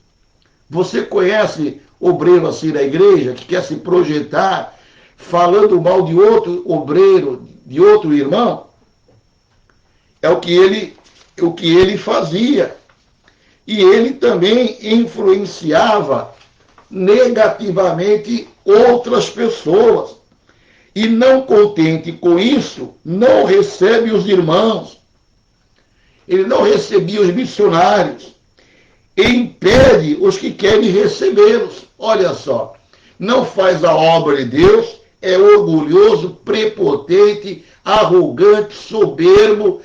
[SPEAKER 1] Você conhece obreiro assim na igreja que quer se projetar falando mal de outro obreiro, de outro irmão? É o que ele fazia. E ele também influenciava negativamente outras pessoas. E não contente com isso, não recebe os irmãos. Ele não recebia os missionários. E impede os que querem recebê-los. Olha só, não faz a obra de Deus, é orgulhoso, prepotente, arrogante, soberbo,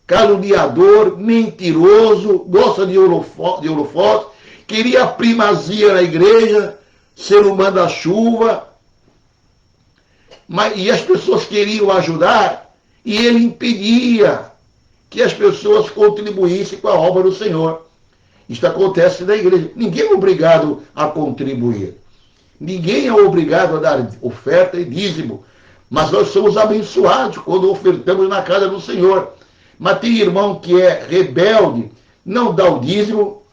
[SPEAKER 1] caluniador, mentiroso, gosta de holofote, queria primazia na igreja, ser o manda-chuva, e as pessoas queriam ajudar, e ele impedia que as pessoas contribuíssem com a obra do Senhor. Isso acontece na igreja. Ninguém é obrigado a contribuir. Ninguém é obrigado a dar oferta e dízimo. Mas nós somos abençoados quando ofertamos na casa do Senhor. Mas tem irmão que é rebelde, não dá o dízimo,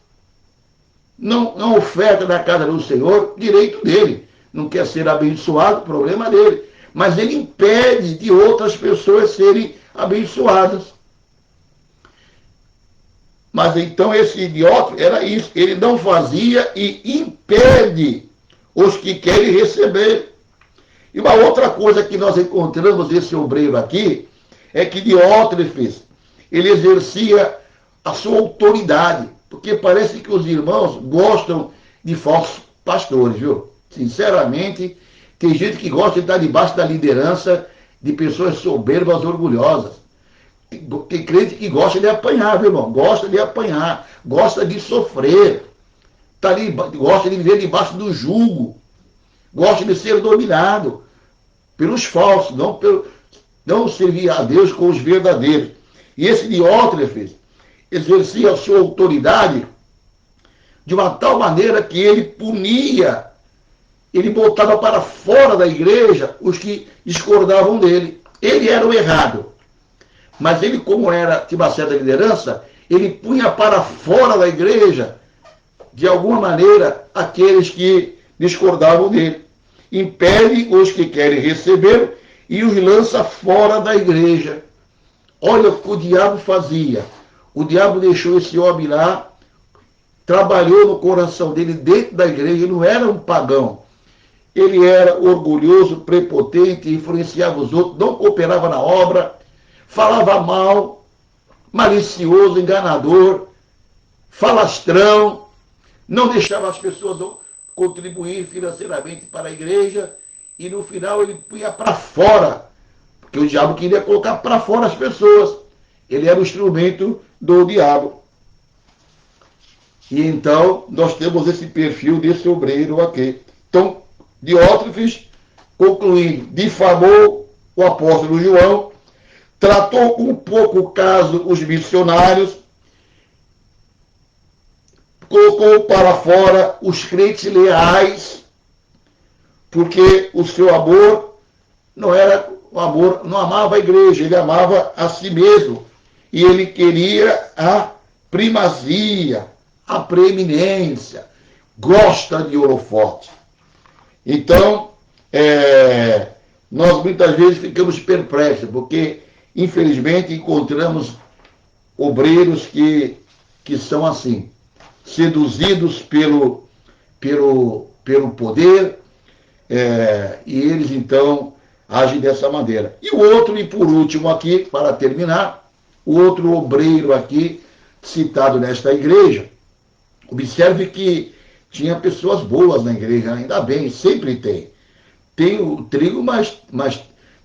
[SPEAKER 1] não oferta na casa do Senhor, direito dele. Não quer ser abençoado, problema dele. Mas ele impede de outras pessoas serem abençoadas. Mas então esse idiota era isso. Ele não fazia e impede os que querem receber. E uma outra coisa que nós encontramos esse obreiro aqui, é que Diótrefes, ele exercia a sua autoridade, porque parece que os irmãos gostam de falsos pastores, viu? Sinceramente, Tem gente que gosta de estar debaixo da liderança de pessoas soberbas, orgulhosas. Tem crente que gosta de apanhar, meu irmão. Gosta de apanhar, gosta de sofrer. Tá ali, gosta de viver debaixo do jugo. Gosta de ser dominado pelos falsos, não servir a Deus com os verdadeiros. E esse Diótrefes exercia a sua autoridade de uma tal maneira que ele punia, ele botava para fora da igreja os que discordavam dele. Ele era o errado. Mas ele, como tinha uma certa liderança, ele punha para fora da igreja, de alguma maneira, aqueles que discordavam dele. Impele os que querem receber e os lança fora da igreja. Olha o que o diabo fazia. O diabo deixou esse homem lá, trabalhou no coração dele dentro da igreja, ele não era um pagão. Ele era orgulhoso, prepotente, influenciava os outros, não cooperava na obra, falava mal, malicioso, enganador, falastrão, não deixava as pessoas contribuir financeiramente para a igreja, e no final ele punha para fora, porque o diabo queria colocar para fora as pessoas. Ele era o instrumento do diabo. E então nós temos esse perfil desse obreiro aqui. Então, Diótrefes, concluindo, difamou o apóstolo João, tratou com pouco caso os missionários, colocou para fora os crentes leais, porque o seu amor não era o amor, não amava a igreja, ele amava a si mesmo. E ele queria a primazia, a preeminência, gosta de holofote. Então, nós muitas vezes ficamos perplexos, porque, infelizmente, encontramos obreiros que são assim, seduzidos pelo poder, e eles, então, agem dessa maneira. E o outro, e por último aqui, para terminar, o outro obreiro aqui, citado nesta igreja, observe que tinha pessoas boas na igreja, ainda bem, sempre tem. Tem o trigo, mas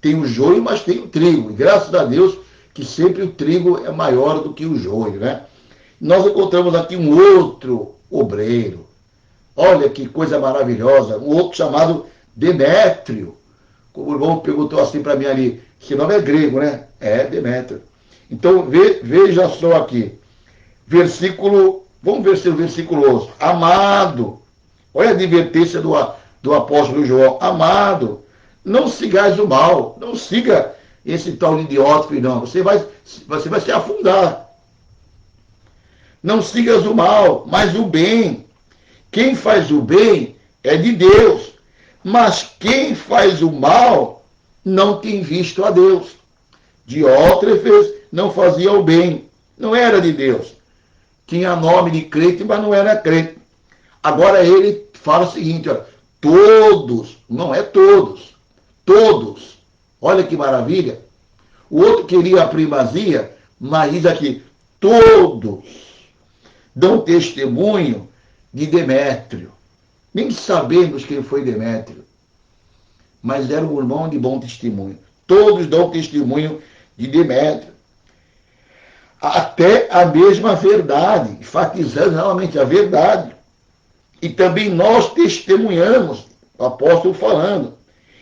[SPEAKER 1] tem o joio, mas tem o trigo. E graças a Deus que sempre o trigo é maior do que o joio, né? Nós encontramos aqui um outro obreiro. Olha que coisa maravilhosa. Um outro chamado Demétrio. Como o irmão perguntou assim para mim ali, esse nome é grego, né? É Demétrio. Então veja só aqui. Vamos ver se o versículo 11. Amado. Olha a advertência do apóstolo João. Amado, não sigais o mal. Não siga esse tal de Diótrefes, não. Você vai se afundar. Não sigas o mal, mas o bem. Quem faz o bem é de Deus. Mas quem faz o mal não tem visto a Deus. Diótrefes não fazia o bem. Não era de Deus. Tinha nome de crente, mas não era crente. Agora ele fala o seguinte, ó, todos, não é todos, todos. Olha que maravilha. O outro queria a primazia, mas diz aqui, todos dão testemunho de Demétrio. Nem sabemos quem foi Demétrio, mas era um irmão de bom testemunho. Todos dão testemunho de Demétrio. Até a mesma verdade, enfatizando realmente a verdade. E também nós testemunhamos, o apóstolo falando.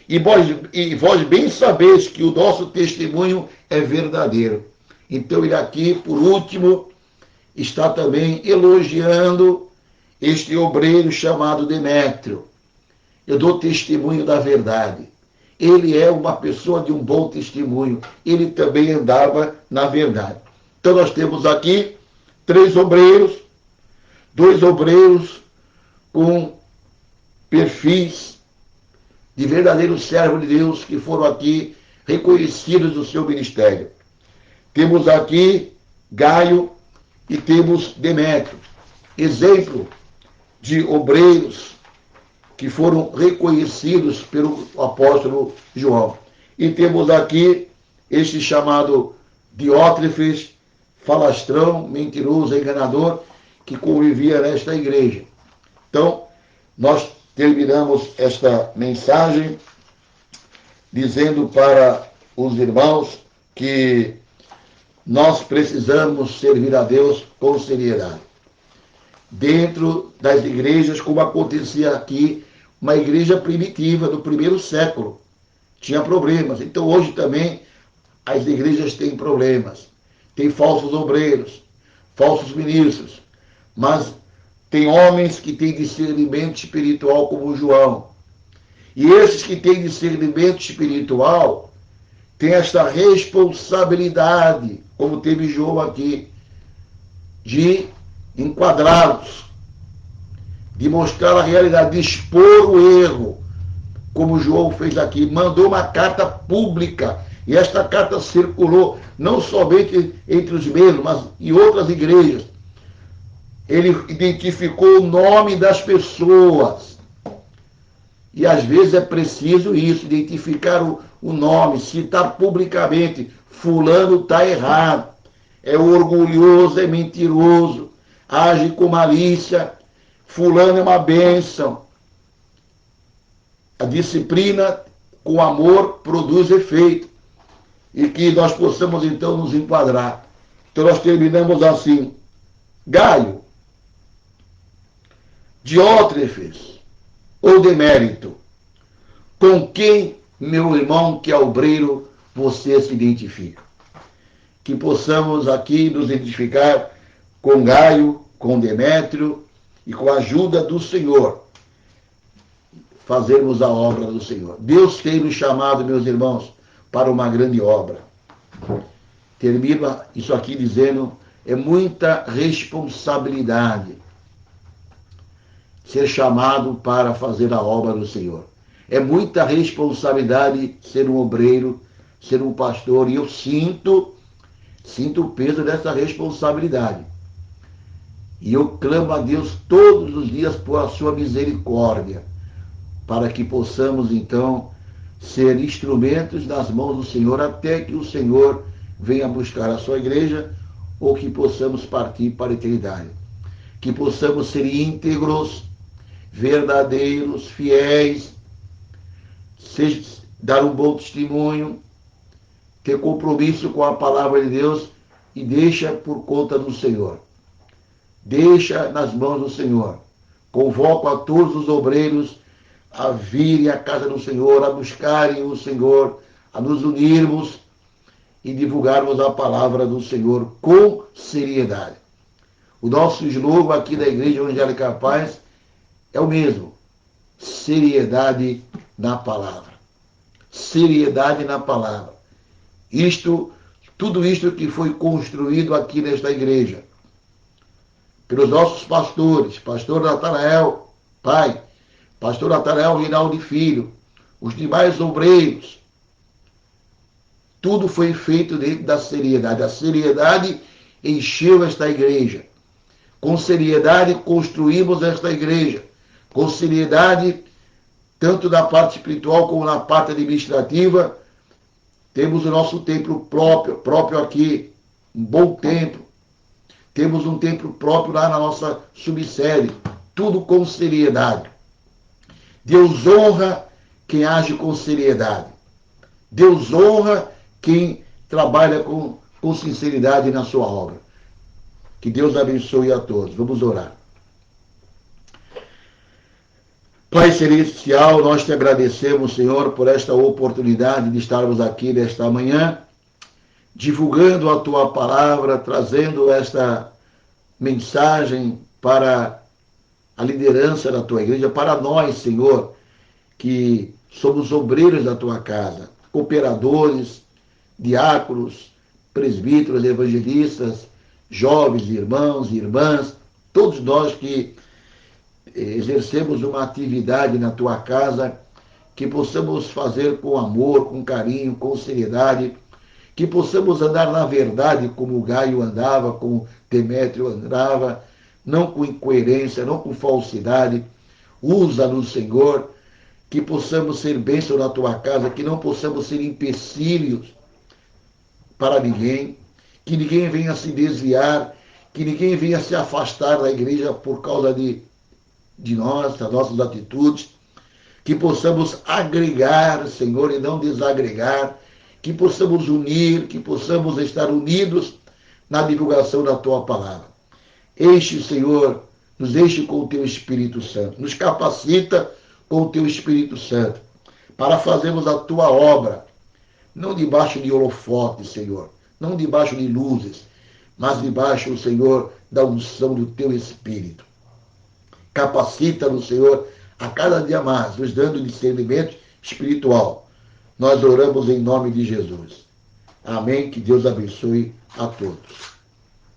[SPEAKER 1] E vós bem sabeis que o nosso testemunho é verdadeiro. Então ele aqui, por último, está também elogiando este obreiro chamado Demétrio. Eu dou testemunho da verdade. Ele é uma pessoa de um bom testemunho. Ele também andava na verdade. Então nós temos aqui 3 obreiros, 2 obreiros com perfis de verdadeiros servos de Deus que foram aqui reconhecidos no seu ministério. Temos aqui Gaio e temos Demétrio, exemplo de obreiros que foram reconhecidos pelo apóstolo João. E temos aqui este chamado Diótrefes, falastrão, mentiroso, enganador, que convivia nesta igreja. Então, nós terminamos esta mensagem dizendo para os irmãos que nós precisamos servir a Deus com seriedade. Dentro das igrejas, como acontecia aqui, uma igreja primitiva do primeiro século, tinha problemas. Então hoje também as igrejas têm problemas. Tem falsos obreiros, falsos ministros, mas tem homens que têm discernimento espiritual como João. E esses que têm discernimento espiritual têm esta responsabilidade, como teve João aqui, de enquadrá-los, de mostrar a realidade, de expor o erro, como João fez aqui. Mandou uma carta pública, e esta carta circulou não somente entre os mesmos, mas em outras igrejas. Ele identificou o nome das pessoas. E às vezes é preciso isso, identificar o nome, citar publicamente. Fulano está errado, é orgulhoso, é mentiroso, age com malícia. Fulano é uma bênção. A disciplina com amor produz efeito. E que nós possamos então nos enquadrar. Então nós terminamos assim. Gaio, Diótrefes ou Demérito, com quem, meu irmão que é obreiro, você se identifica? Que possamos aqui nos identificar com Gaio, com Demétrio e com a ajuda do Senhor, fazermos a obra do Senhor. Deus tem nos chamado, meus irmãos, para uma grande obra. Termina isso aqui dizendo, é muita responsabilidade ser chamado para fazer a obra do Senhor. É muita responsabilidade ser um obreiro, ser um pastor, e eu sinto o peso dessa responsabilidade. E eu clamo a Deus todos os dias por a sua misericórdia, para que possamos então ser instrumentos nas mãos do Senhor, até que o Senhor venha buscar a sua igreja, ou que possamos partir para a eternidade. Que possamos ser íntegros, verdadeiros, fiéis, dar um bom testemunho, ter compromisso com a palavra de Deus e deixa por conta do Senhor. Deixa nas mãos do Senhor. Convoco a todos os obreiros a virem à casa do Senhor, a buscarem o Senhor, a nos unirmos e divulgarmos a palavra do Senhor com seriedade. O nosso slogan aqui da Igreja Evangélica Paz é o mesmo. Seriedade na palavra. Seriedade na palavra. Tudo isto que foi construído aqui nesta igreja, pelos nossos pastores, pastor Natanael, pai, pastor Natanael Rinaldi Filho, os demais obreiros, tudo foi feito dentro da seriedade. A seriedade encheu esta igreja. Com seriedade construímos esta igreja. Com seriedade, tanto na parte espiritual como na parte administrativa, temos o nosso templo próprio aqui, um bom templo. Temos um templo próprio lá na nossa subsede. Tudo com seriedade. Deus honra quem age com seriedade. Deus honra quem trabalha com sinceridade na sua obra. Que Deus abençoe a todos. Vamos orar. Pai Celestial, nós te agradecemos, Senhor, por esta oportunidade de estarmos aqui nesta manhã, divulgando a tua palavra, trazendo esta mensagem para a liderança da tua igreja, para nós, Senhor, que somos obreiros da tua casa, cooperadores, diáconos, presbíteros, evangelistas, jovens, irmãos e irmãs, todos nós que exercemos uma atividade na tua casa, que possamos fazer com amor, com carinho, com seriedade, que possamos andar na verdade como Gaio andava, como Demétrio andava, não com incoerência, não com falsidade. Usa-nos, Senhor, que possamos ser bênção na tua casa, que não possamos ser empecilhos para ninguém, que ninguém venha se desviar, que ninguém venha se afastar da igreja por causa de de nós, das nossas atitudes, que possamos agregar, Senhor, e não desagregar, que possamos unir, que possamos estar unidos na divulgação da Tua palavra. Enche, Senhor, nos enche com o Teu Espírito Santo, nos capacita com o Teu Espírito Santo, para fazermos a Tua obra, não debaixo de holofotes, Senhor, não debaixo de luzes, mas debaixo, Senhor, da unção do Teu Espírito. Capacita-nos, Senhor, a cada dia mais, nos dando discernimento espiritual. Nós oramos em nome de Jesus. Amém. Que Deus abençoe a todos.